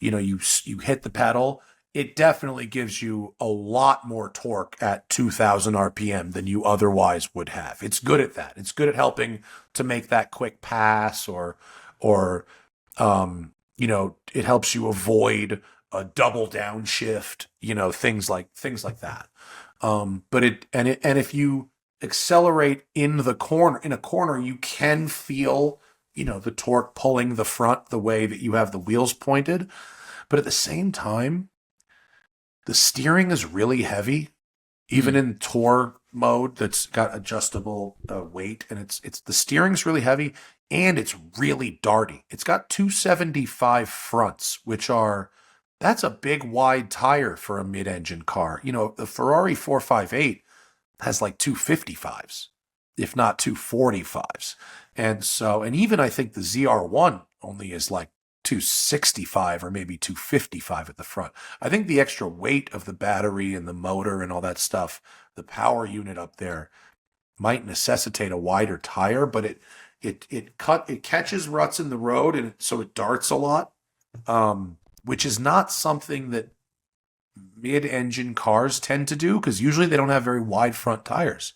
[SPEAKER 1] hit the pedal, it definitely gives you a lot more torque at 2,000 RPM than you otherwise would have. It's good at that. It's good at helping to make that quick pass or it helps you avoid a double downshift, things like that. But if you accelerate in a corner, you can feel, the torque pulling the front the way that you have the wheels pointed. But at the same time, the steering is really heavy, even in tour mode that's got adjustable weight, and it's the steering's really heavy and it's really darty. It's got 275 fronts, that's a big wide tire for a mid-engine car. The Ferrari 458 has like 255s, if not 245s. And even I think the ZR1 only is like 265 or maybe 255 at the front. I think the extra weight of the battery and the motor and all that stuff, the power unit up there might necessitate a wider tire, but it catches ruts in the road, and so it darts a lot. Which is not something that mid-engine cars tend to do, because usually they don't have very wide front tires.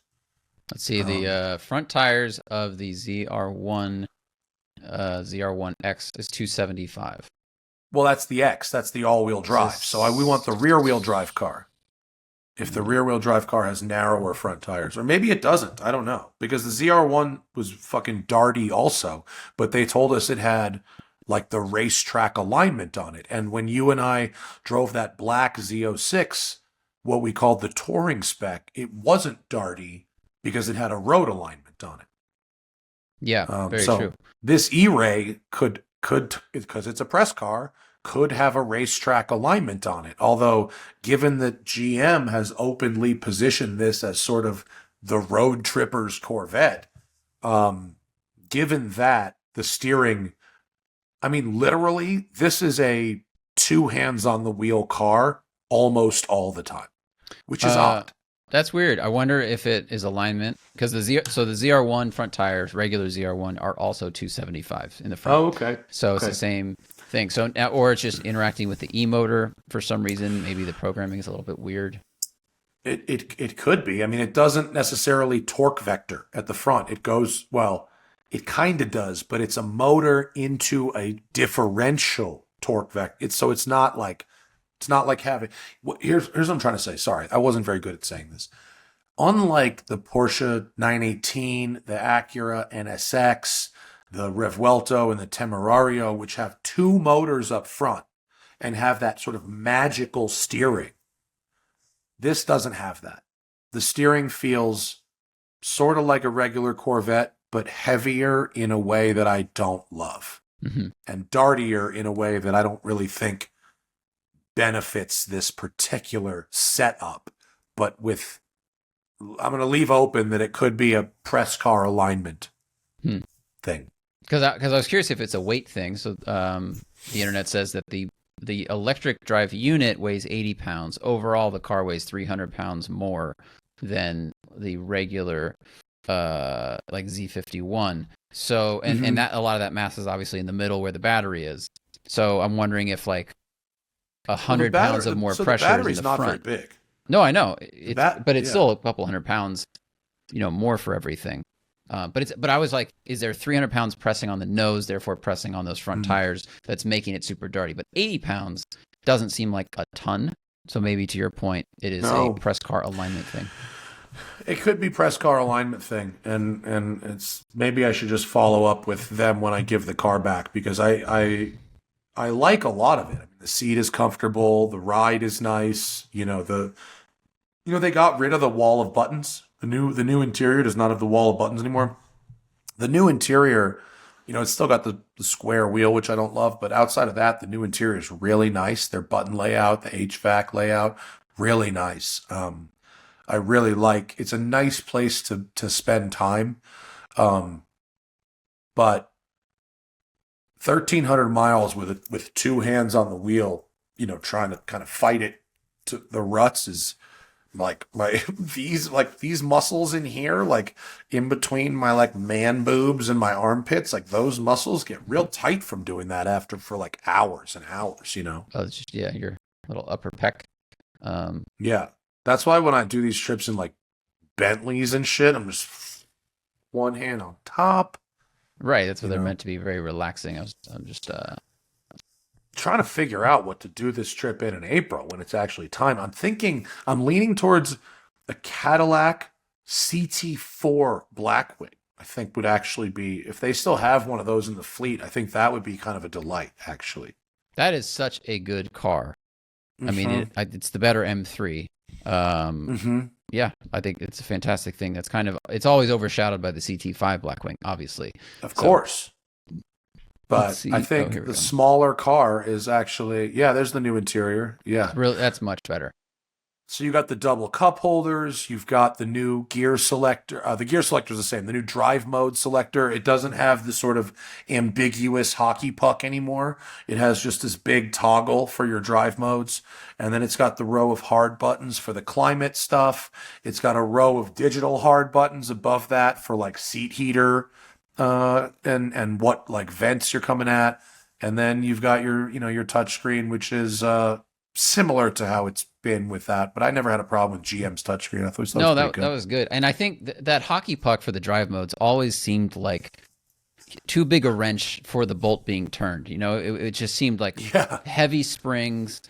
[SPEAKER 2] Let's see, the front tires of the ZR1 ZR1X is 275.
[SPEAKER 1] Well, that's the X. That's the all-wheel drive. So we want the rear-wheel drive car. If the rear-wheel drive car has narrower front tires. Or maybe it doesn't. I don't know. Because the ZR1 was fucking darty also, but they told us it had like the racetrack alignment on it. And when you and I drove that black Z06, what we called the touring spec, it wasn't darty because it had a road alignment on it.
[SPEAKER 2] Yeah, very true.
[SPEAKER 1] This E-Ray could, because it's a press car, could have a racetrack alignment on it. Although, given that GM has openly positioned this as sort of the road tripper's Corvette, given that the steering, I mean, literally, this is a two hands on the wheel car almost all the time, which is odd.
[SPEAKER 2] That's weird. I wonder if it is alignment because the ZR1 front tires, regular ZR1, are also 275 in the front.
[SPEAKER 1] Oh, okay.
[SPEAKER 2] So it's the same thing. So now, or it's just interacting with the e-motor for some reason. Maybe the programming is a little bit weird.
[SPEAKER 1] It could be. I mean, it doesn't necessarily torque vector at the front. It goes, well, it kind of does, but it's a motor into a differential torque vector. It's not like having. Here's what I'm trying to say. Sorry, I wasn't very good at saying this. Unlike the Porsche 918, the Acura NSX, the Revuelto, and the Temerario, which have two motors up front and have that sort of magical steering, this doesn't have that. The steering feels sort of like a regular Corvette, but heavier in a way that I don't love, and dartier in a way that I don't really think benefits this particular setup. But I'm going to leave open that it could be a press car alignment thing.
[SPEAKER 2] Because I was curious if it's a weight thing. So the internet says that the electric drive unit weighs 80 pounds. Overall, the car weighs 300 pounds more than the regular like Z51. So and that a lot of that mass is obviously in the middle where the battery is. So I'm wondering if like 100 pounds of more pressure
[SPEAKER 1] the battery's
[SPEAKER 2] in the
[SPEAKER 1] not
[SPEAKER 2] front.
[SPEAKER 1] very big.
[SPEAKER 2] No, I know. But it's still a couple hundred pounds, more for everything. But I was like, is there 300 pounds pressing on the nose, therefore pressing on those front tires that's making it super dirty? But 80 pounds doesn't seem like a ton. So maybe to your point, it is a press car alignment thing.
[SPEAKER 1] It could be press car alignment thing, and it's maybe I should just follow up with them when I give the car back, because I like a lot of it. I mean, the seat is comfortable, the ride is nice. They got rid of the wall of buttons. The new interior does not have the wall of buttons anymore. The new interior, it's still got the square wheel, which I don't love, but outside of that, the new interior is really nice. Their button layout, the HVAC layout, really nice. I really like. It's a nice place to spend time, but 1,300 miles with two hands on the wheel, trying to kind of fight it to the ruts is. Like these muscles in here, like in between my like man boobs and my armpits, like those muscles get real tight from doing that for like hours and hours,
[SPEAKER 2] Oh, it's just, your little upper pec.
[SPEAKER 1] Yeah. That's why when I do these trips in like Bentleys and shit, I'm just one hand on top.
[SPEAKER 2] Right. That's what they're meant to be, very relaxing. I'm just
[SPEAKER 1] trying to figure out what to do this trip in April when it's actually time. I'm leaning towards a Cadillac CT4 Blackwing. I think would actually be, if they still have one of those in the fleet, I think that would be kind of a delight, actually.
[SPEAKER 2] That is such a good car. I mean, it's the better M3. Yeah, I think it's a fantastic thing. It's always overshadowed by the CT5 Blackwing, obviously.
[SPEAKER 1] Of course. But I think the smaller car is actually, there's the new interior. Yeah.
[SPEAKER 2] That's much better.
[SPEAKER 1] So you got the double cup holders. You've got the new gear selector. The gear selector is the same. The new drive mode selector. It doesn't have the sort of ambiguous hockey puck anymore. It has just this big toggle for your drive modes. And then it's got the row of hard buttons for the climate stuff. It's got a row of digital hard buttons above that for like seat heater. And what like vents you're coming at, and then you've got your touch screen, which is similar to how it's been with that. But I never had a problem with GM's touchscreen. I thought
[SPEAKER 2] that was good, and I think that hockey puck for the drive modes always seemed like too big a wrench for the bolt being turned. It just seemed like heavy springs,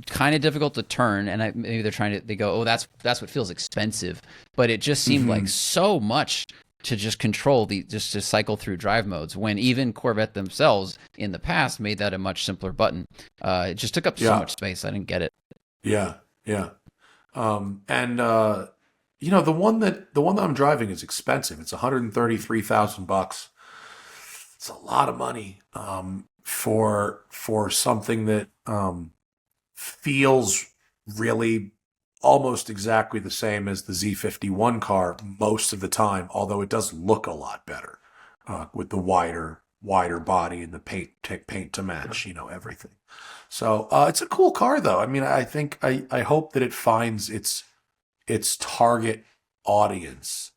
[SPEAKER 2] kind of difficult to turn, and maybe they go, oh, that's what feels expensive, but it just seemed like so much to just control just to cycle through drive modes, when even Corvette themselves in the past made that a much simpler button. It just took up so much space. I didn't get it.
[SPEAKER 1] Yeah. The one that I'm driving is expensive. It's $133,000. It's a lot of money for something that feels really almost exactly the same as the Z51 car most of the time, although it does look a lot better with the wider body and the paint to match, everything. So it's a cool car, though. I mean, I think I hope that it finds its its target audience.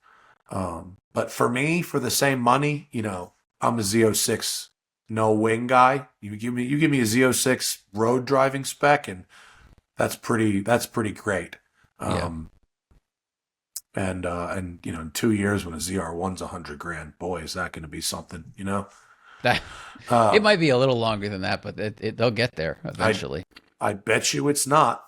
[SPEAKER 1] But for me, for the same money, I'm a Z06 no wing guy. You give me a Z06 road driving spec, and that's pretty great. And in 2 years when a ZR1's $100,000, boy, is that going to be something,
[SPEAKER 2] That it might be a little longer than that, but they'll get there eventually.
[SPEAKER 1] I bet you it's not.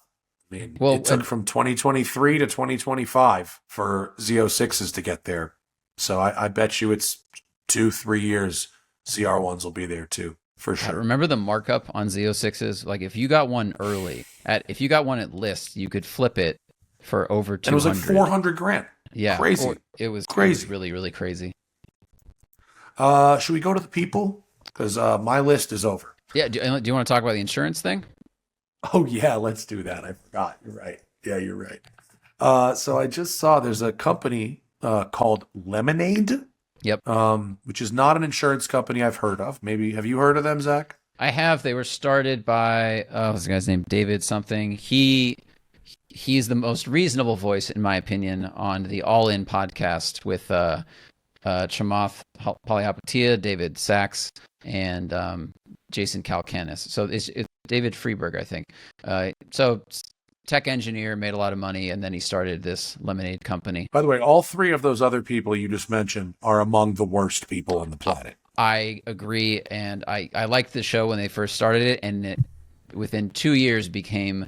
[SPEAKER 1] I mean,
[SPEAKER 2] Well,
[SPEAKER 1] it took from 2023 to 2025 for Z06s to get there. So I bet you it's 2-3 years. ZR1s will be there too, for sure.
[SPEAKER 2] Remember the markup on Z06s? Like if you got one early, if you got one at list, you could flip it for over 200.
[SPEAKER 1] And it was like $400,000.
[SPEAKER 2] Yeah,
[SPEAKER 1] crazy.
[SPEAKER 2] It was
[SPEAKER 1] crazy.
[SPEAKER 2] It was really, really crazy.
[SPEAKER 1] Should we go to the people? Because my list is over.
[SPEAKER 2] Yeah. Do you want to talk about the insurance thing?
[SPEAKER 1] Oh yeah, let's do that. I forgot. You're right. Yeah, you're right. So I just saw there's a company called Lemonade.
[SPEAKER 2] Yep.
[SPEAKER 1] Which is not an insurance company I've heard of. Maybe have you heard of them, Zach?
[SPEAKER 2] I have. They were started by what's the guy's name? David something. He's the most reasonable voice, in my opinion, on the All In podcast with Chamath Palihapitiya, David Sachs, and Jason Calacanis. So it's David Freeberg, I think. So tech engineer, made a lot of money, and then he started this Lemonade company.
[SPEAKER 1] By the way, all three of those other people you just mentioned are among the worst people on the planet.
[SPEAKER 2] I agree, and I liked the show when they first started it, and it within 2 years became,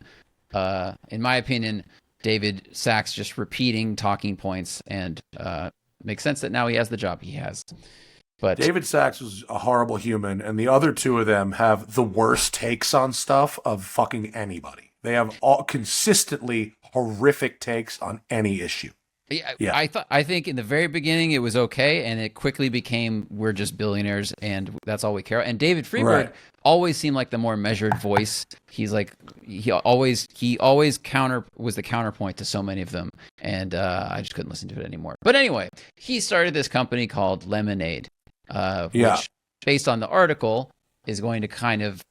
[SPEAKER 2] in my opinion, David Sachs just repeating talking points, and makes sense that now he has the job he has. But
[SPEAKER 1] David Sachs was a horrible human, and the other two of them have the worst takes on stuff of fucking anybody. They have all consistently horrific takes on any issue.
[SPEAKER 2] Yeah. I think in the very beginning it was okay, and it quickly became we're just billionaires and that's all we care. And David Freeberg always seemed like the more measured voice. He's like he always was the counterpoint to so many of them, and I just couldn't listen to it anymore. But anyway, he started this company called Lemonade, which based on the article is going to kind of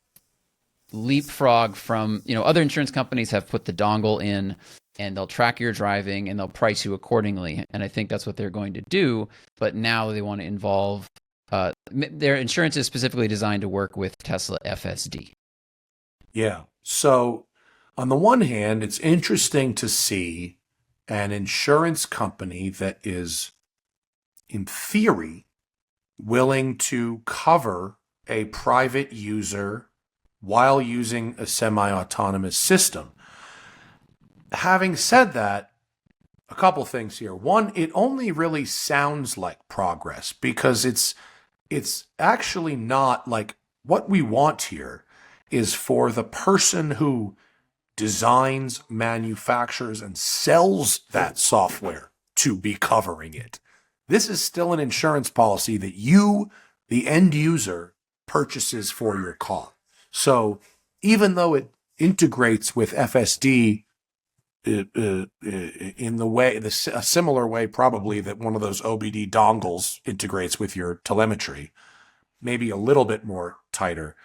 [SPEAKER 2] leapfrog from, other insurance companies have put the dongle in and they'll track your driving and they'll price you accordingly. And I think that's what they're going to do. But now they want to involve, their insurance is specifically designed to work with Tesla FSD.
[SPEAKER 1] Yeah. So on the one hand, it's interesting to see an insurance company that is, in theory, willing to cover a private user while using a semi-autonomous system. Having said that, a couple things here. One, it only really sounds like progress because it's actually not like what we want here is for the person who designs, manufactures, and sells that software to be covering it. This is still an insurance policy that you, the end user, purchases for your car. So even though it integrates with FSD in the way, a similar way probably that one of those OBD dongles integrates with your telemetry, maybe a little bit more tighter.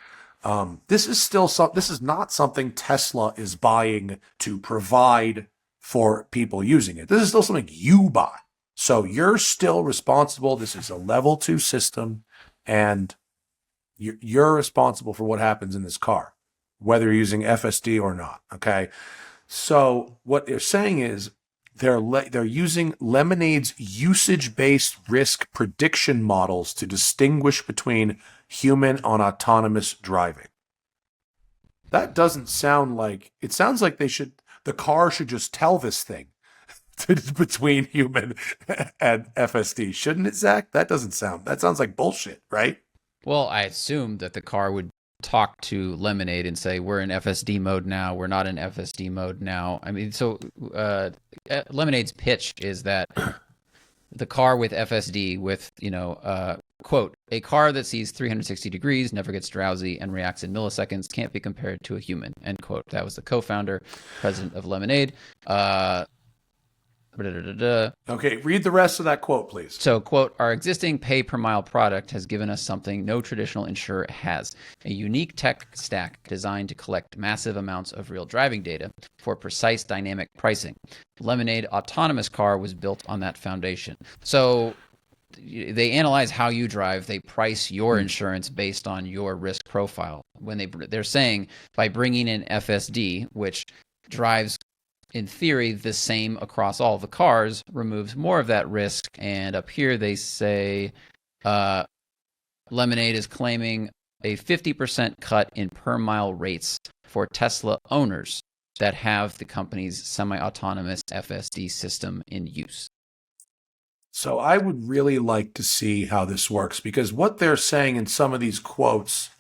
[SPEAKER 1] This is not something Tesla is buying to provide for people using it. This is still something you buy. So you're still responsible. This is a level 2 system, and you're responsible for what happens in this car, whether you're using FSD or not. Okay. So what they're saying is they're using Lemonade's usage-based risk prediction models to distinguish between human and autonomous driving. That doesn't sound like, it sounds like the car should just tell this thing between human and FSD. Shouldn't it, Zach? That sounds like bullshit, right?
[SPEAKER 2] Well, I assumed that the car would talk to Lemonade and say, we're in FSD mode now, we're not in FSD mode now. I mean, so Lemonade's pitch is that the car with FSD with, quote, a car that sees 360 degrees, never gets drowsy, and reacts in milliseconds can't be compared to a human, end quote. That was the co-founder, president of Lemonade.
[SPEAKER 1] Okay, read the rest of that quote, please.
[SPEAKER 2] So, quote, our existing pay-per-mile product has given us something no traditional insurer has, a unique tech stack designed to collect massive amounts of real driving data for precise dynamic pricing. Lemonade Autonomous Car was built on that foundation. So they analyze how you drive. They price your insurance based on your risk profile. When they're saying by bringing in FSD, which drives in theory the same across all the cars, removes more of that risk. And up here they say Lemonade is claiming a 50% cut in per mile rates for Tesla owners that have the company's semi-autonomous FSD system in use.
[SPEAKER 1] So I would really like to see how this works, because what they're saying in some of these quotes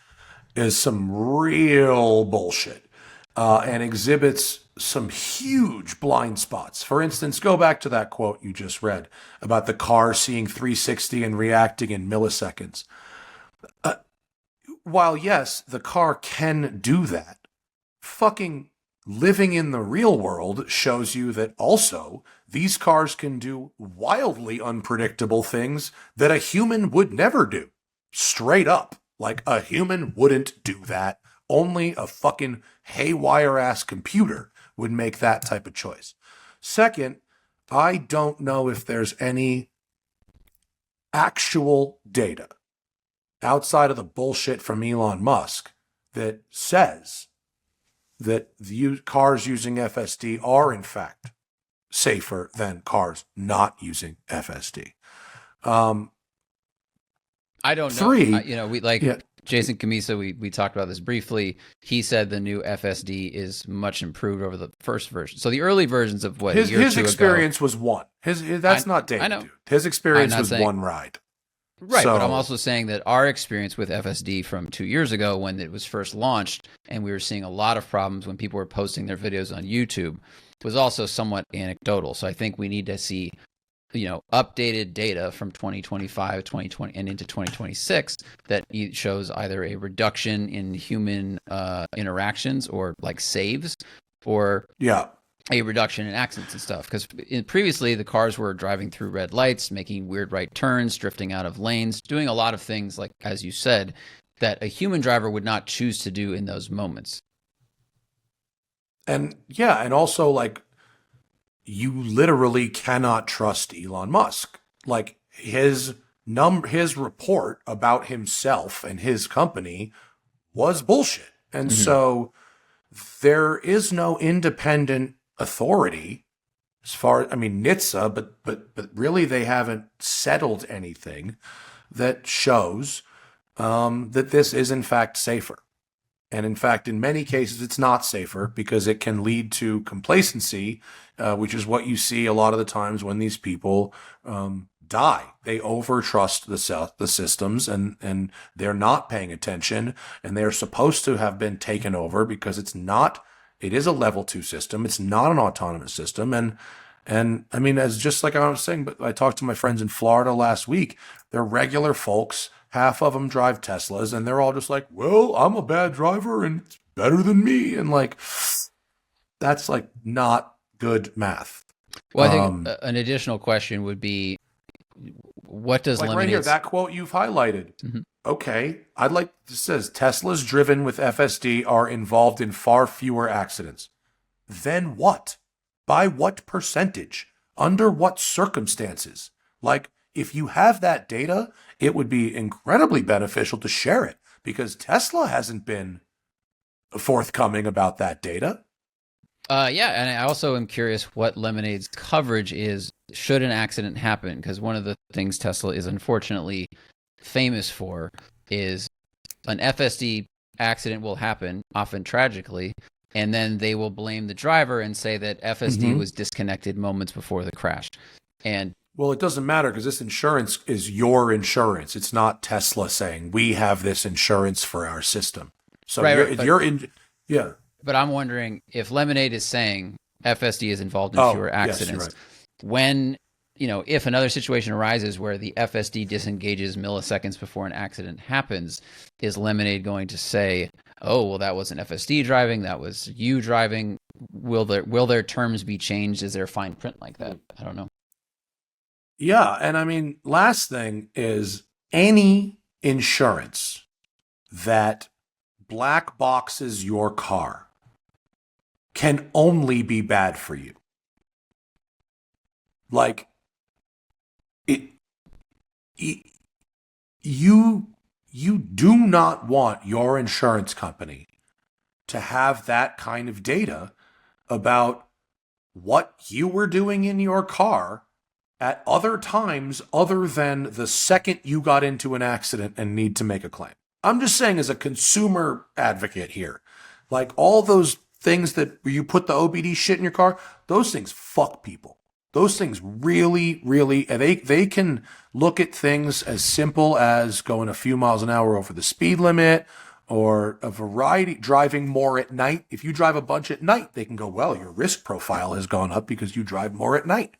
[SPEAKER 1] is some real bullshit and exhibits some huge blind spots. For instance, go back to that quote you just read about the car seeing 360 and reacting in milliseconds. While yes, the car can do that, fucking living in the real world shows you that also these cars can do wildly unpredictable things that a human would never do. Straight up. Like, a human wouldn't do that. Only a fucking haywire-ass computer would make that type of choice. Second, I don't know if there's any actual data outside of the bullshit from Elon Musk that says that the cars using FSD are, in fact, safer than cars not using FSD.
[SPEAKER 2] I don't know. We Jason Camisa, we talked about this briefly. He said the new FSD is much improved over the first version. So the early versions of what
[SPEAKER 1] his experience was one. That's not data, dude. His experience was one ride.
[SPEAKER 2] Right, but I'm also saying that our experience with FSD from 2 years ago when it was first launched and we were seeing a lot of problems when people were posting their videos on YouTube was also somewhat anecdotal. So I think we need to see, updated data from 2025, 2020, and into 2026 that shows either a reduction in human interactions or like saves or a reduction in accidents and stuff. Because previously the cars were driving through red lights, making weird right turns, drifting out of lanes, doing a lot of things, like, as you said, that a human driver would not choose to do in those moments.
[SPEAKER 1] And also, like, you literally cannot trust Elon Musk. Like, his report about himself and his company was bullshit. And so there is no independent authority as far, NHTSA, but really they haven't settled anything that shows that this is in fact safer. And in fact, in many cases, it's not safer because it can lead to complacency, which is what you see a lot of the times when these people die. They overtrust the systems and they're not paying attention, and they're supposed to have been taken over because it is a level 2 system. It's not an autonomous system. And as just like I was saying, but I talked to my friends in Florida last week. They're regular folks. Half of them drive Teslas, and they're all just like, well, I'm a bad driver and it's better than me. And like, that's like not good math.
[SPEAKER 2] Well, I think an additional question would be, what does
[SPEAKER 1] right here, that quote you've highlighted. Okay. It says Teslas driven with FSD are involved in far fewer accidents. Then what? By what percentage? Under what circumstances? Like, if you have that data, it would be incredibly beneficial to share it, because Tesla hasn't been forthcoming about that data.
[SPEAKER 2] And I also am curious what Lemonade's coverage is should an accident happen, because one of the things Tesla is unfortunately famous for is an FSD accident will happen, often tragically, and then they will blame the driver and say that FSD was disconnected moments before the crash. Well,
[SPEAKER 1] it doesn't matter because this insurance is your insurance. It's not Tesla saying we have this insurance for our system. So But
[SPEAKER 2] I'm wondering if Lemonade is saying FSD is involved in fewer accidents.
[SPEAKER 1] Yes,
[SPEAKER 2] when, if another situation arises where the FSD disengages milliseconds before an accident happens, is Lemonade going to say, oh, well, that wasn't FSD driving, that was you driving. Will their terms be changed? Is there fine print like that? I don't know.
[SPEAKER 1] Yeah, and I mean, last thing is any insurance that black boxes your car can only be bad for you. Like you do not want your insurance company to have that kind of data about what you were doing in your car at other times other than the second you got into an accident and need to make a claim. I'm just saying, as a consumer advocate here, like all those things that you put the OBD shit in your car, those things fuck people. Those things really, really, they can look at things as simple as going a few miles an hour over the speed limit, or a variety, driving more at night. If you drive a bunch at night, they can go, well, your risk profile has gone up because you drive more at night.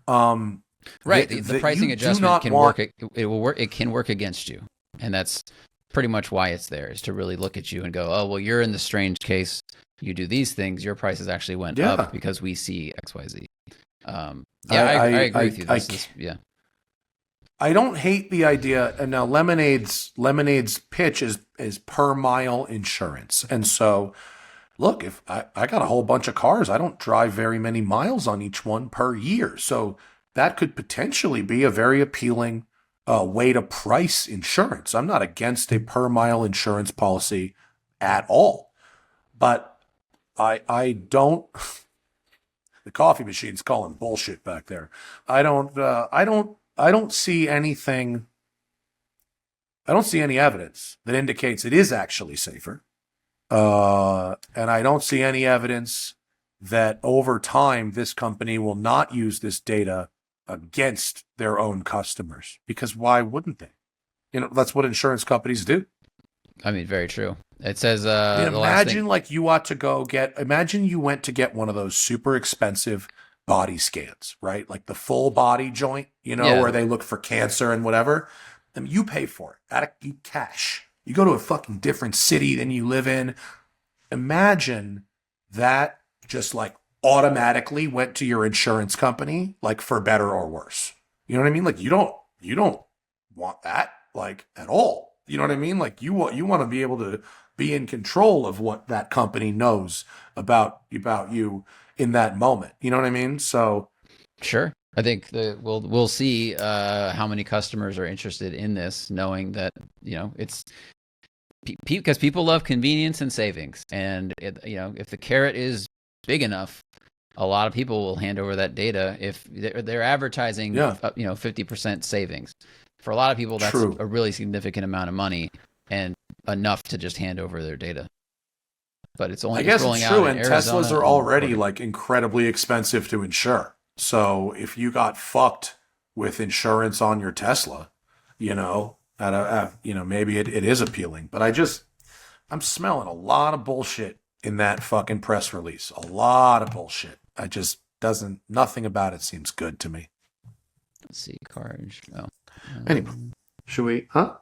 [SPEAKER 2] Right. The pricing adjustment can work. It will work. It can work against you. And that's pretty much why it's there, is to really look at you and go, oh, well, you're in the strange case. You do these things. Your prices actually went up because we see X, Y, Z. I agree with you.
[SPEAKER 1] I don't hate the idea. And now Lemonade's pitch is per mile insurance. And so, look, if I got a whole bunch of cars, I don't drive very many miles on each one per year. So that could potentially be a very appealing way to price insurance. I'm not against a per mile insurance policy at all, but I don't. The coffee machine's calling bullshit back there. I don't see anything. I don't see any evidence that indicates it is actually safer. And I don't see any evidence that over time this company will not use this data against their own customers, because why wouldn't they? You know, that's what insurance companies do.
[SPEAKER 2] I mean, very true. It says,
[SPEAKER 1] imagine like you ought to go imagine you went to get one of those super expensive body scans, right? Like the full body joint, where they look for cancer and whatever. I mean, you pay for it out of cash. You go to a fucking different city than you live in. Imagine that just like automatically went to your insurance company, like for better or worse. You know what I mean? Like you don't want that like at all. You know what I mean? Like you want to be able to be in control of what that company knows about you in that moment. You know what I mean? So
[SPEAKER 2] sure. I think we'll see how many customers are interested in this, knowing that, it's because people love convenience and savings. And, if the carrot is big enough, a lot of people will hand over that data if they're advertising, 50% savings. For a lot of people, that's a really significant amount of money and enough to just hand over their data. But it's only rolling out in Arizona.
[SPEAKER 1] And Teslas are already like incredibly expensive to insure. So if you got fucked with insurance on your Tesla, maybe it is appealing. But I'm smelling a lot of bullshit in that fucking press release. A lot of bullshit. Nothing about it seems good to me.
[SPEAKER 2] Let's see, car.
[SPEAKER 1] Anyway, should we? Huh?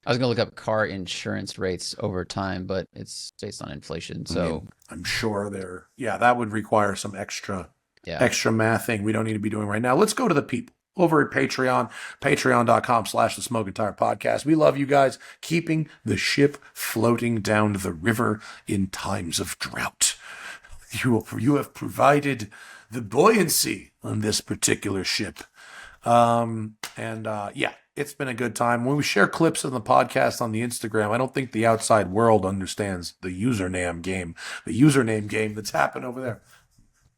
[SPEAKER 2] I was going to look up car insurance rates over time, but it's based on inflation. So
[SPEAKER 1] I'm sure that would require some extra mathing we don't need to be doing right now. Let's go to the people over at Patreon, patreon.com/the Smoking Tire Podcast. We love you guys, keeping the ship floating down the river in times of drought. You have provided the buoyancy on this particular ship. It's been a good time. When we share clips of the podcast on the Instagram, I don't think the outside world understands the username game that's happened over there.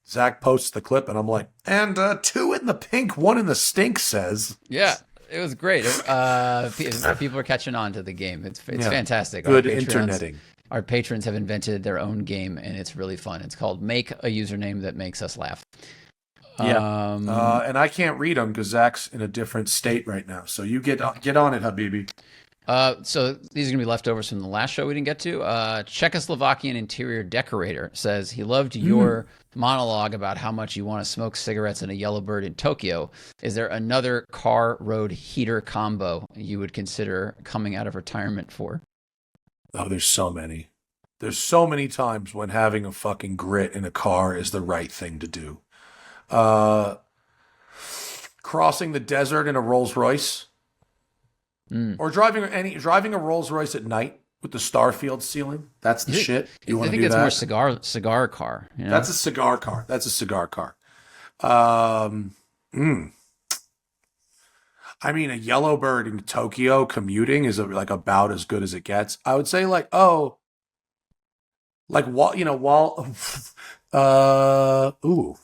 [SPEAKER 1] Zach posts the clip and I'm like, and 2 in the pink, 1 in the stink says.
[SPEAKER 2] Yeah, it was great. People are catching on to the game. It's fantastic.
[SPEAKER 1] Good interneting.
[SPEAKER 2] Our patrons have invented their own game and it's really fun. It's called Make a Username That Makes Us Laugh.
[SPEAKER 1] Yeah, and I can't read them because Zach's in a different state right now. So you get on it, Habibi.
[SPEAKER 2] So these are going to be leftovers from the last show we didn't get to. Czechoslovakian interior decorator says he loved your monologue about how much you want to smoke cigarettes in a Yellowbird in Tokyo. Is there another car road heater combo you would consider coming out of retirement for?
[SPEAKER 1] Oh, there's so many. There's so many times when having a fucking grit in a car is the right thing to do. Crossing the desert in a Rolls Royce, or driving a Rolls Royce at night with the Starfield ceiling. That's the shit. You want to do that?
[SPEAKER 2] I think it's more cigar car. You know?
[SPEAKER 1] That's a cigar car. I mean, a Yellowbird in Tokyo commuting is like about as good as it gets. I would say while ooh.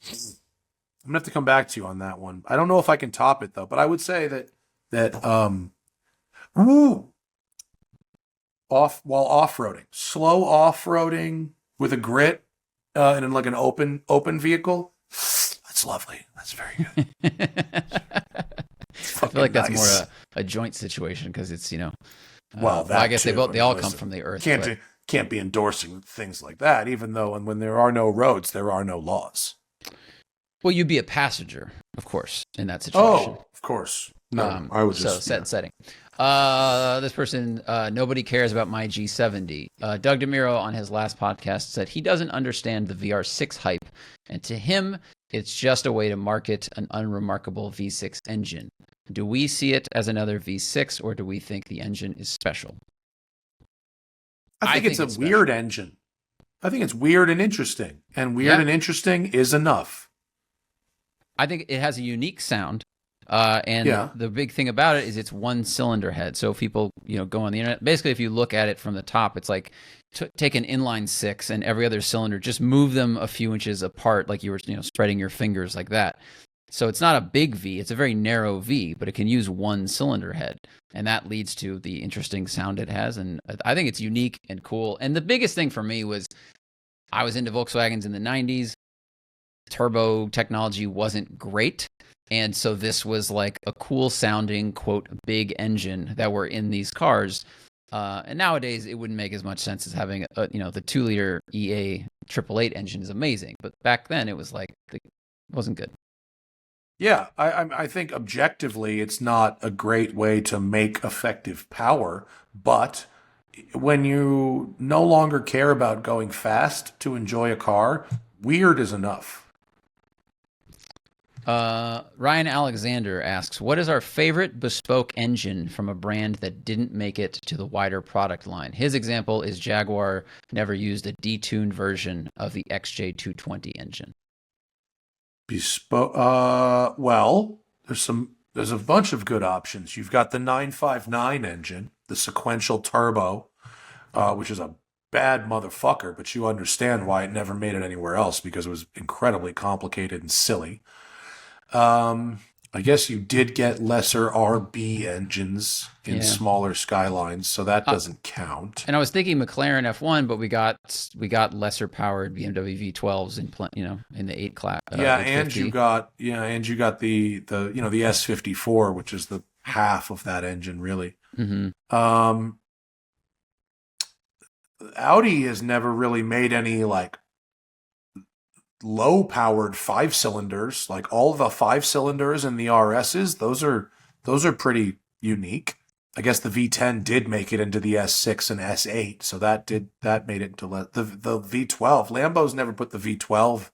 [SPEAKER 1] I'm gonna have to come back to you on that one. I don't know if I can top it though, but I would say while off-roading, slow off-roading with a grit in like an open vehicle, that's lovely. That's very good.
[SPEAKER 2] I feel like that's more a joint situation because it's I guess
[SPEAKER 1] too.
[SPEAKER 2] they all come from the earth.
[SPEAKER 1] Can't be endorsing things like that, even though when there are no roads, there are no laws.
[SPEAKER 2] Well, you'd be a passenger, of course, in that situation.
[SPEAKER 1] Oh, of course. No, I was just...
[SPEAKER 2] setting. This person, nobody cares about my G70. Doug DeMiro on his last podcast said he doesn't understand the VR6 hype, and to him, it's just a way to market an unremarkable V6 engine. Do we see it as another V6, or do we think the engine is special?
[SPEAKER 1] I think it's a weird engine. I think it's weird and interesting, and weird and interesting is enough.
[SPEAKER 2] I think it has a unique sound, and the big thing about it is it's one cylinder head. So if people go on the internet, basically if you look at it from the top, it's like take an inline six and every other cylinder, just move them a few inches apart, like you were spreading your fingers like that. So it's not a big V; it's a very narrow V, but it can use one cylinder head, and that leads to the interesting sound it has. And I think it's unique and cool. And the biggest thing for me was I was into Volkswagens in the 90s. Turbo technology wasn't great, and so this was like a cool sounding quote big engine that were in these cars, and nowadays it wouldn't make as much sense as having the 2-liter EA 888 engine is amazing, but back then it was like it wasn't good.
[SPEAKER 1] Yeah, I think objectively it's not a great way to make effective power, but when you no longer care about going fast to enjoy a car, weird is enough.
[SPEAKER 2] Ryan Alexander asks, what is our favorite bespoke engine from a brand that didn't make it to the wider product line? His example is Jaguar never used a detuned version of the XJ220 engine.
[SPEAKER 1] Bespoke, well, there's a bunch of good options. You've got the 959 engine, the sequential turbo, which is a bad motherfucker, but you understand why it never made it anywhere else because it was incredibly complicated and silly. I guess you did get lesser RB engines in smaller Skylines, so that doesn't count.
[SPEAKER 2] And I was thinking McLaren F1, but we got lesser powered BMW V12s in the 8 class.
[SPEAKER 1] And you got the the S54, which is the half of that engine really.
[SPEAKER 2] Mm-hmm.
[SPEAKER 1] Audi has never really made any like low powered 5 cylinders, like all the 5 cylinders in the RSs. Those are pretty unique. I guess the V10 did make it into the S6 and S8, so that made it into the V12. Lambo's never put the V12.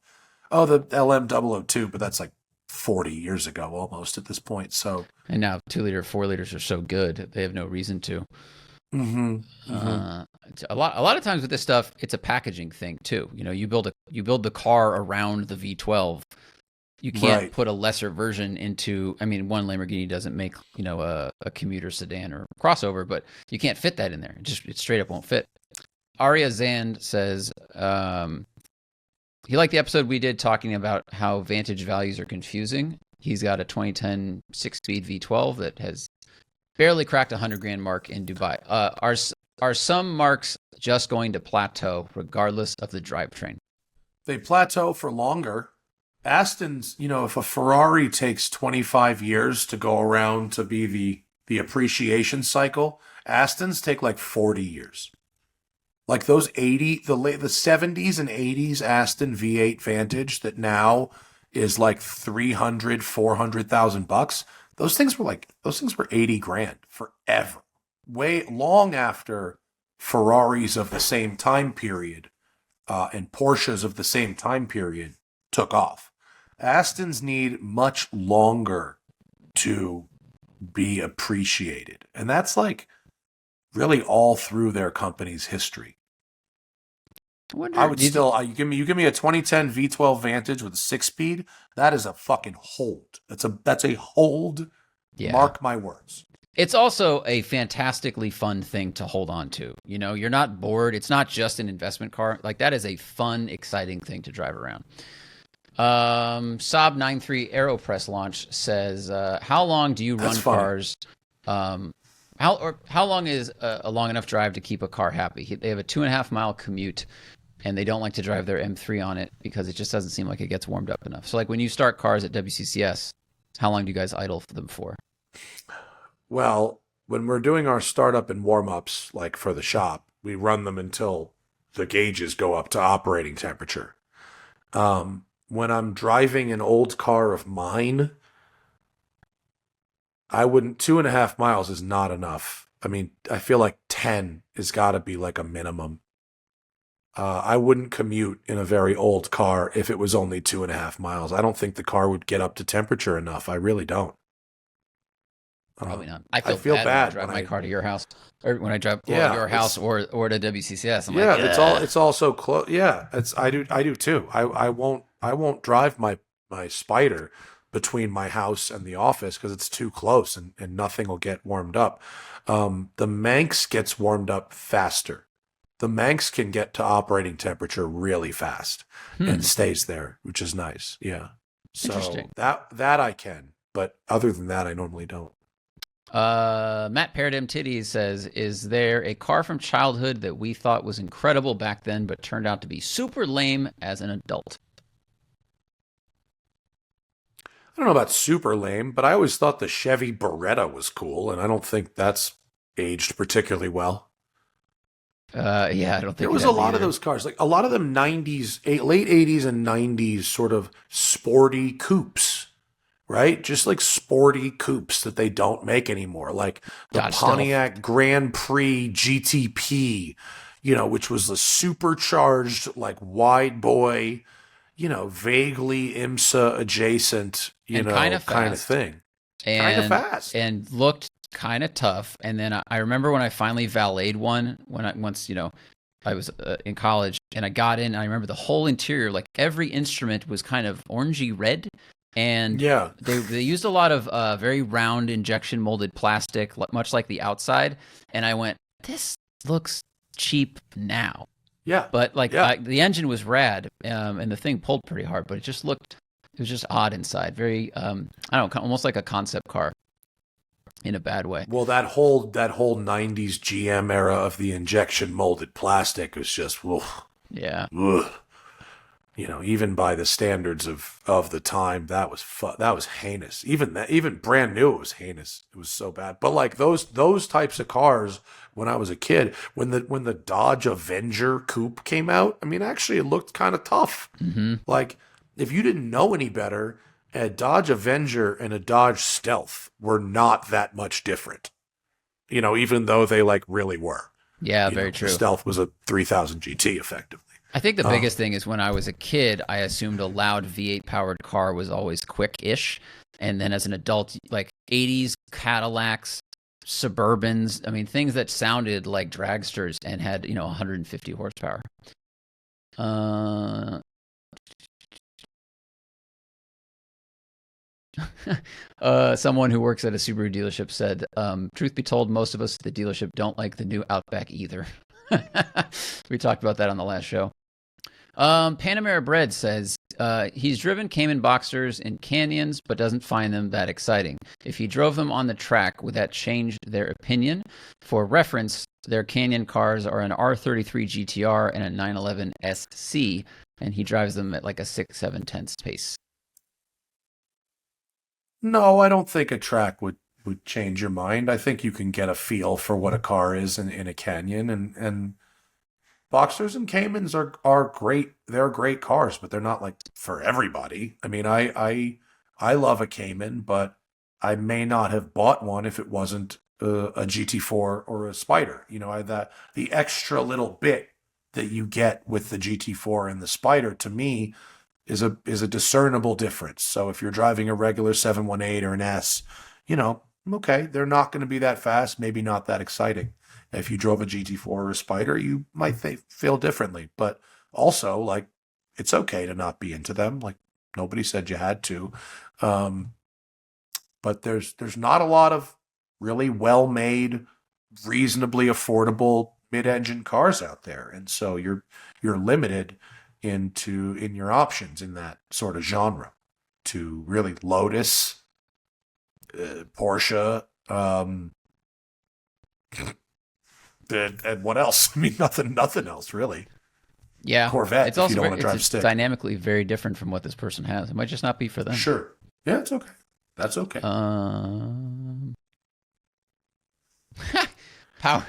[SPEAKER 1] Oh, the LM002, but that's like 40 years ago almost at this point. So
[SPEAKER 2] and now 2-liter, 4-liters are so good they have no reason to.
[SPEAKER 1] Mm-hmm. Mm-hmm.
[SPEAKER 2] A lot of times with this stuff, it's a packaging thing too. You build the car around the V12. You can't put a lesser version into. I mean, one Lamborghini doesn't make a commuter sedan or crossover, but you can't fit that in there. It straight up won't fit. Aria Zand says he liked the episode we did talking about how Vantage values are confusing. He's got a 2010 6-speed V12 that has barely cracked $100,000 mark in Dubai. Are some marks just going to plateau regardless of the drivetrain?
[SPEAKER 1] They plateau for longer. Aston's, if a Ferrari takes 25 years to go around to be the appreciation cycle, Aston's take like 40 years. Like those the 70s and 80s Aston V8 Vantage that now is like $300,000, $400,000. Those things were $80,000 forever. way long after Ferraris of the same time period and Porsches of the same time period took off. Astons need much longer to be appreciated. And that's like really all through their company's history. I would still, you give me a 2010 V12 Vantage with a 6-speed. That is a fucking hold. That's a hold. Yeah. Mark my words.
[SPEAKER 2] It's also a fantastically fun thing to hold on to. You know, you're not bored. It's not just an investment car. Like, that is a fun, exciting thing to drive around. Saab 93 AeroPress launch says, how long do you run cars? How long is a long enough drive to keep a car happy? They have a 2.5 mile commute, and they don't like to drive their M3 on it because it just doesn't seem like it gets warmed up enough. So, like, when you start cars at WCCS, how long do you guys idle for them for?
[SPEAKER 1] Well, when we're doing our startup and warm-ups, like for the shop, we run them until the gauges go up to operating temperature. When I'm driving an old car of mine, 2.5 miles is not enough. I mean, I feel like 10 has got to be like a minimum. I wouldn't commute in a very old car if it was only 2.5 miles. I don't think the car would get up to temperature enough. I really don't.
[SPEAKER 2] Probably not. I feel bad when I drive my car to your house, or when I drive to your house or to WCCS. I'm like,
[SPEAKER 1] it's all so close. Yeah, I do too. I won't drive my Spider between my house and the office because it's too close and nothing will get warmed up. The Manx gets warmed up faster. The Manx can get to operating temperature really fast and stays there, which is nice. Yeah. So that I can, but other than that, I normally don't.
[SPEAKER 2] Matt Paradigm Titties says, is there a car from childhood that we thought was incredible back then, but turned out to be super lame as an adult?
[SPEAKER 1] I don't know about super lame, but I always thought the Chevy Beretta was cool, and I don't think that's aged particularly well.
[SPEAKER 2] I don't think
[SPEAKER 1] there was a lot of those cars, like a lot of them late 80s and 90s sort of sporty coupes, right? Just like sporty coupes that they don't make anymore, like the
[SPEAKER 2] Dodge
[SPEAKER 1] Pontiac Grand Prix GTP, which was the supercharged, like wide boy, vaguely IMSA adjacent, kind of thing. Kind of fast.
[SPEAKER 2] And looked kind of tough. And then I remember when I finally valeted one, once I was in college, and I got in, and I remember the whole interior, like every instrument was kind of orangey red. And they used a lot of very round injection molded plastic, much like the outside. And I went, this looks cheap now.
[SPEAKER 1] Yeah.
[SPEAKER 2] But the engine was rad, and the thing pulled pretty hard, but it was just odd inside. Very, I don't know, almost like a concept car in a bad way.
[SPEAKER 1] Well, that whole 90s GM era of the injection molded plastic was just, ugh.
[SPEAKER 2] Yeah.
[SPEAKER 1] Ugh. Even by the standards of the time, that was heinous. Even brand new, it was heinous. It was so bad. But like those types of cars, when I was a kid, when the Dodge Avenger coupe came out, I mean, actually, it looked kind of tough.
[SPEAKER 2] Mm-hmm.
[SPEAKER 1] Like, if you didn't know any better, a Dodge Avenger and a Dodge Stealth were not that much different. Even though they like really were.
[SPEAKER 2] Yeah, very true.
[SPEAKER 1] The Stealth was a 3000 GT effectively.
[SPEAKER 2] I think the biggest thing is when I was a kid, I assumed a loud V8 powered car was always quick-ish. And then as an adult, like 80s Cadillacs, Suburbans, I mean, things that sounded like dragsters and had, 150 horsepower. Someone who works at a Subaru dealership said, truth be told, most of us at the dealership don't like the new Outback either. We talked about that on the last show. Panamera Bread says he's driven Cayman Boxsters in canyons, but doesn't find them that exciting. If he drove them on the track, would that change their opinion? For reference, their canyon cars are an R33 GTR and a 911 SC, and he drives them at like a 6-7/10 pace.
[SPEAKER 1] No, I don't think a track would change your mind. I think you can get a feel for what a car is in a canyon, and Boxsters and Caymans are great. They're great cars, but they're not like for everybody. I mean, I love a Cayman, but I may not have bought one if it wasn't a GT4 or a Spider. You know, the extra little bit that you get with the GT4 and the Spider, to me, is a discernible difference. So if you're driving a regular 718 or an S, you know, okay, they're not going to be that fast, maybe not that exciting. If you drove a GT4 or a Spider, you might feel differently. But also, like, it's okay to not be into them. Like, nobody said you had to. But there's not a lot of really well-made, reasonably affordable mid-engine cars out there, and so you're limited in your options in that sort of to really Lotus, Porsche, and what else? I mean, nothing else really.
[SPEAKER 2] Yeah,
[SPEAKER 1] Corvette.
[SPEAKER 2] It's also
[SPEAKER 1] if you don't want to drive stick.
[SPEAKER 2] Dynamically very different from what this person has. It might just not be for them.
[SPEAKER 1] Sure. Yeah, it's okay. That's okay.
[SPEAKER 2] Power.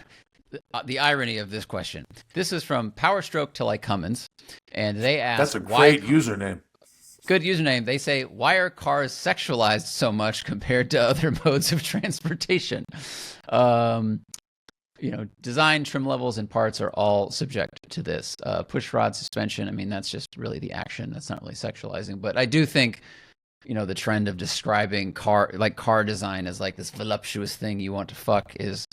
[SPEAKER 2] The irony of this question. This is from Powerstroke Till I Cummins, and they ask.
[SPEAKER 1] That's a great username.
[SPEAKER 2] Good username. They say, why are cars sexualized so much compared to other modes of transportation? You know, design, trim levels, and parts are all subject to this. Push rod suspension, I mean, that's just really the action. That's not really sexualizing. But I do think, you know, the trend of describing car design as like this voluptuous thing you want to fuck is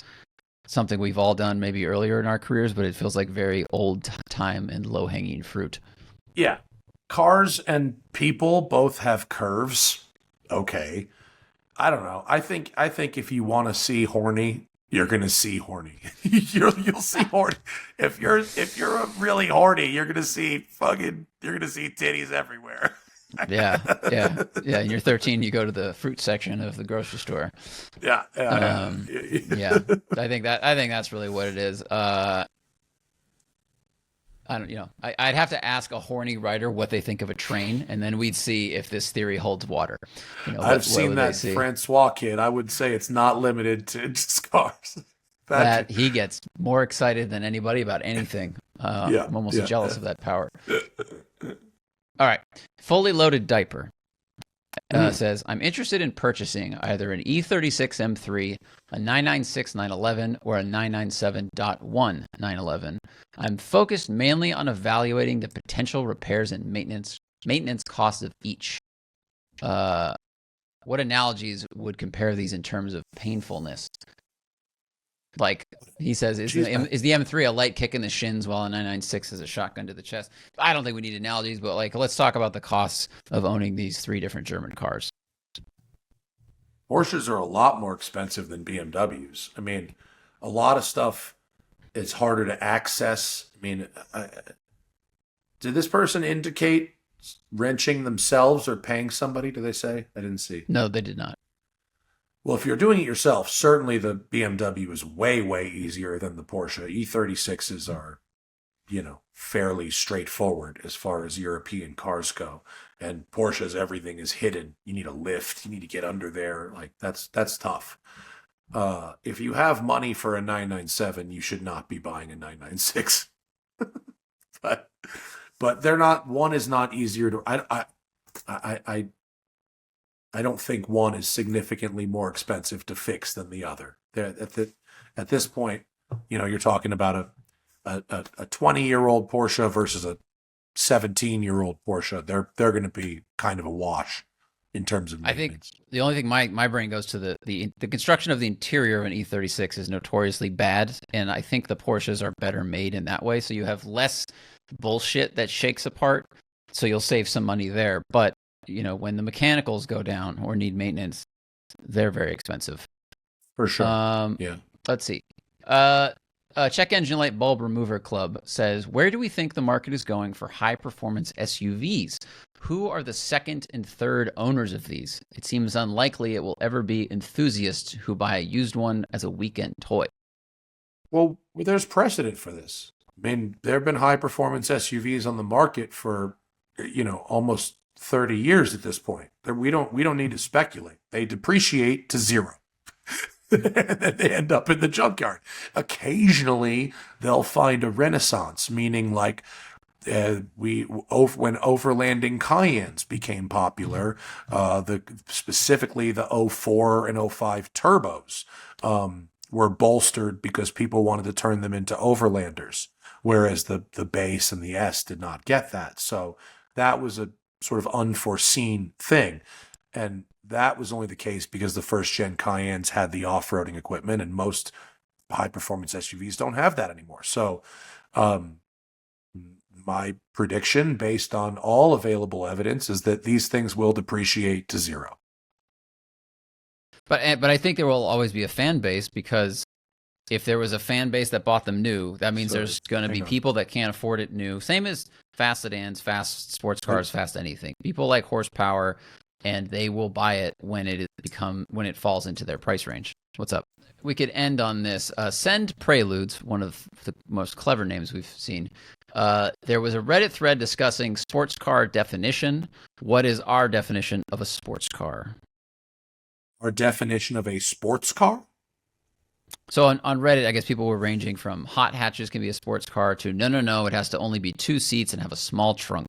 [SPEAKER 2] something we've all done maybe earlier in our careers, but it feels like very old time and low-hanging fruit.
[SPEAKER 1] Yeah. Cars and people both have curves. Okay. I don't know. I think if you want to see horny, you're going to see horny. You'll see horny. If you're really horny, you're going to see titties everywhere.
[SPEAKER 2] Yeah. And you're 13, you go to the fruit section of the grocery store.
[SPEAKER 1] Yeah.
[SPEAKER 2] Yeah. I think that's really what it is. I'd have to ask a horny writer what they think of a train, and then we'd see if this theory holds water. You know,
[SPEAKER 1] I've seen that Francois kid. I would say it's not limited to just cars.
[SPEAKER 2] That he gets more excited than anybody about anything. I'm almost jealous of that power. All right. Fully loaded diaper says, I'm interested in purchasing either an E36 M3, a 996 911, or a 997.1 911. I'm focused mainly on evaluating the potential repairs and maintenance costs of each. What analogies would compare these in terms of painfulness? Like he says, is the M3 a light kick in the shins while a 996 is a shotgun to the chest? I don't think we need analogies, but like, let's talk about the costs of owning these three different German cars.
[SPEAKER 1] Porsches are a lot more expensive than BMWs. I mean, a lot of stuff is harder to access. I mean, did this person indicate wrenching themselves or paying somebody? Did they say? I didn't see.
[SPEAKER 2] No, they did not.
[SPEAKER 1] Well, if you're doing it yourself, certainly the BMW is way, way easier than the Porsche. E36s are, you know, fairly straightforward as far as European cars go. And Porsches, everything is hidden. You need a lift. You need to get under there. Like, that's tough. If you have money for a 997, you should not be buying a 996. But they're not. One is not easier to. I don't think one is significantly more expensive to fix than the other. At this point, you know, you're talking about a 20-year-old Porsche versus a 17-year-old Porsche. They're going to be kind of a wash in terms of maintenance. I think
[SPEAKER 2] the only thing my brain goes to the construction of the interior of an E36 is notoriously bad, and I think the Porsches are better made in that way. So you have less bullshit that shakes apart, so you'll save some money there. But you know, when the mechanicals go down or need maintenance, they're very expensive.
[SPEAKER 1] For sure.
[SPEAKER 2] Yeah. Let's see. Check Engine Light Bulb Remover Club says, where do we think the market is going for high-performance SUVs? Who are the second and third owners of these? It seems unlikely it will ever be enthusiasts who buy a used one as a weekend toy.
[SPEAKER 1] Well, there's precedent for this. I mean, there have been high-performance SUVs on the market for, you know, almost 30 years at this point. We don't need to speculate. They depreciate to zero. And then they end up in the junkyard. Occasionally, they'll find a renaissance, meaning like when overlanding Cayennes became popular, specifically the '04 and '05 turbos were bolstered because people wanted to turn them into overlanders, whereas the base and the S did not get that. So that was a sort of unforeseen thing, and that was only the case because the first gen Cayennes had the off-roading equipment, and most high-performance SUVs don't have that anymore. So my prediction, based on all available evidence, is that these things will depreciate to zero.
[SPEAKER 2] But I think there will always be a fan base, because if there was a fan base that bought them new, that means there's going to be people that can't afford it new. Same as fast sedans, fast sports cars, fast anything. People like horsepower, and they will buy it when it falls into their price range. What's up? We could end on this. Send Preludes, one of the most clever names we've seen. There was a Reddit thread discussing sports car definition. What is our definition of a sports car?
[SPEAKER 1] Our definition of a sports car?
[SPEAKER 2] So on Reddit, I guess people were ranging from hot hatches can be a sports car to no, it has to only be 2 seats and have a small trunk.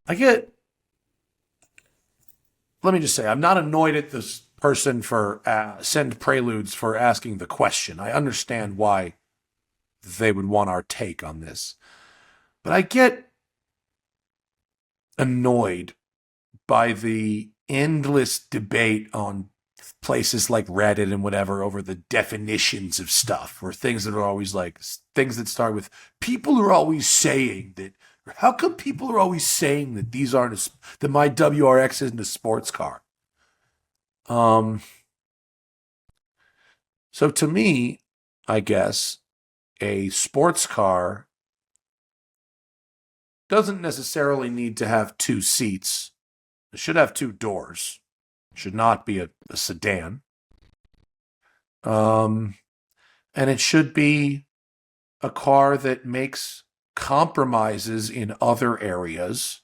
[SPEAKER 1] Let me just say, I'm not annoyed at this person for Send Preludes for asking the question. I understand why they would want our take on this. But I get annoyed by the endless debate on places like Reddit and whatever over the definitions of stuff, or things that are always like things that start with people are always saying that. How come people are always saying that these aren't that my WRX isn't a sports car? So to me, I guess a sports car doesn't necessarily need to have 2 seats. It should have 2 doors. It should not be a sedan. And it should be a car that makes compromises in other areas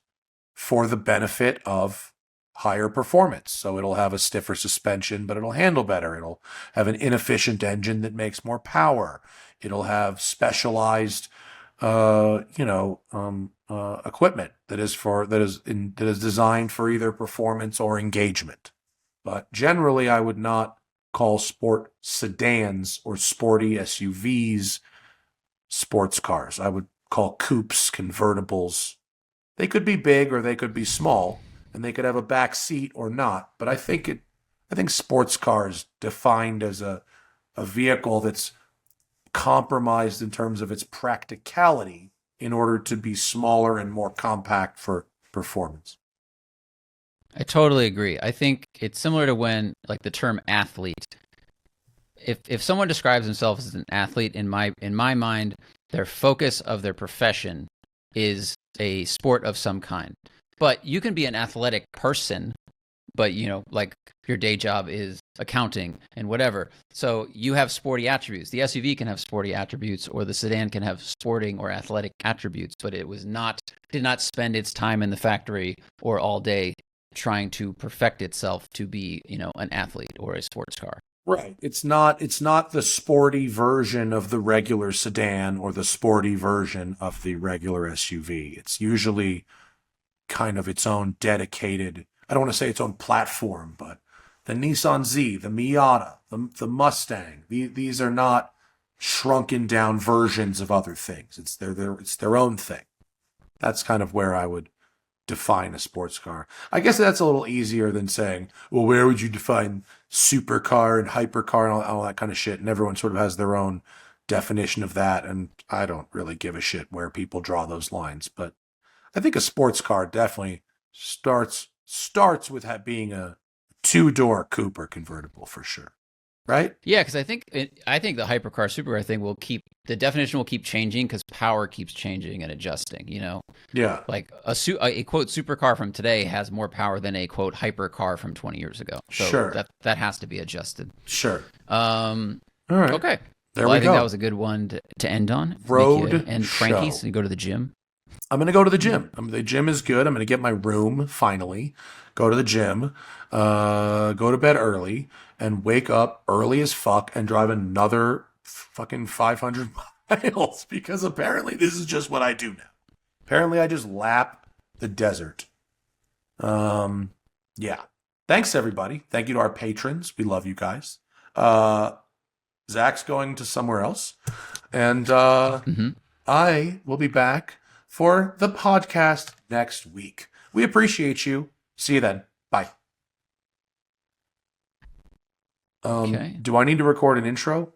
[SPEAKER 1] for the benefit of higher performance. So it'll have a stiffer suspension, but it'll handle better. It'll have an inefficient engine that makes more power. It'll have specialized, equipment that is designed for either performance or engagement. But generally, I would not call sport sedans or sporty SUVs sports cars. I would call coupes convertibles. They could be big or they could be small, and they could have a back seat or not. But I think sports cars defined as a vehicle that's compromised in terms of its practicality in order to be smaller and more compact for performance.
[SPEAKER 2] I totally agree. I think it's similar to when, like, the term athlete. If someone describes themselves as an athlete, in my mind, their focus of their profession is a sport of some kind. But you can be an athletic person, but like your day job is accounting and whatever. So you have sporty attributes. The SUV can have sporty attributes, or the sedan can have sporting or athletic attributes, but it did not spend its time in the factory or all day trying to perfect itself to be, an athlete or a sports car.
[SPEAKER 1] Right. It's not the sporty version of the regular sedan or the sporty version of the regular SUV. It's usually kind of its own dedicated, I don't want to say its own platform, but the Nissan Z, the Miata, the Mustang, these are not shrunken down versions of other things. It's their own thing. That's kind of where I would define a sports car. I guess that's a little easier than saying, well, where would you define supercar and hypercar and all that kind of shit? And everyone sort of has their own definition of that. And I don't really give a shit where people draw those lines. But I think a sports car definitely starts with being a 2-door coupe or convertible for sure. Right?
[SPEAKER 2] Yeah, because I think the hypercar supercar thing the definition will keep changing because power keeps changing and adjusting.
[SPEAKER 1] Yeah.
[SPEAKER 2] Like a quote supercar from today has more power than a quote hypercar from 20 years ago. So
[SPEAKER 1] sure.
[SPEAKER 2] That has to be adjusted.
[SPEAKER 1] Sure.
[SPEAKER 2] All
[SPEAKER 1] right.
[SPEAKER 2] Okay.
[SPEAKER 1] There we go.
[SPEAKER 2] I think that was a good one to end on.
[SPEAKER 1] Road
[SPEAKER 2] and cranky, so you go to the gym.
[SPEAKER 1] I'm going to go to the gym. The gym is good. I'm going to get my room finally, go to the gym, go to bed early, and wake up early as fuck and drive another fucking 500 miles because apparently this is just what I do now. Apparently I just lap the desert. Yeah. Thanks everybody. Thank you to our patrons. We love you guys. Zach's going to somewhere else. And I will be back for the podcast next week. We appreciate you. See you then. Bye.
[SPEAKER 2] Okay.
[SPEAKER 1] Do I need to record an intro?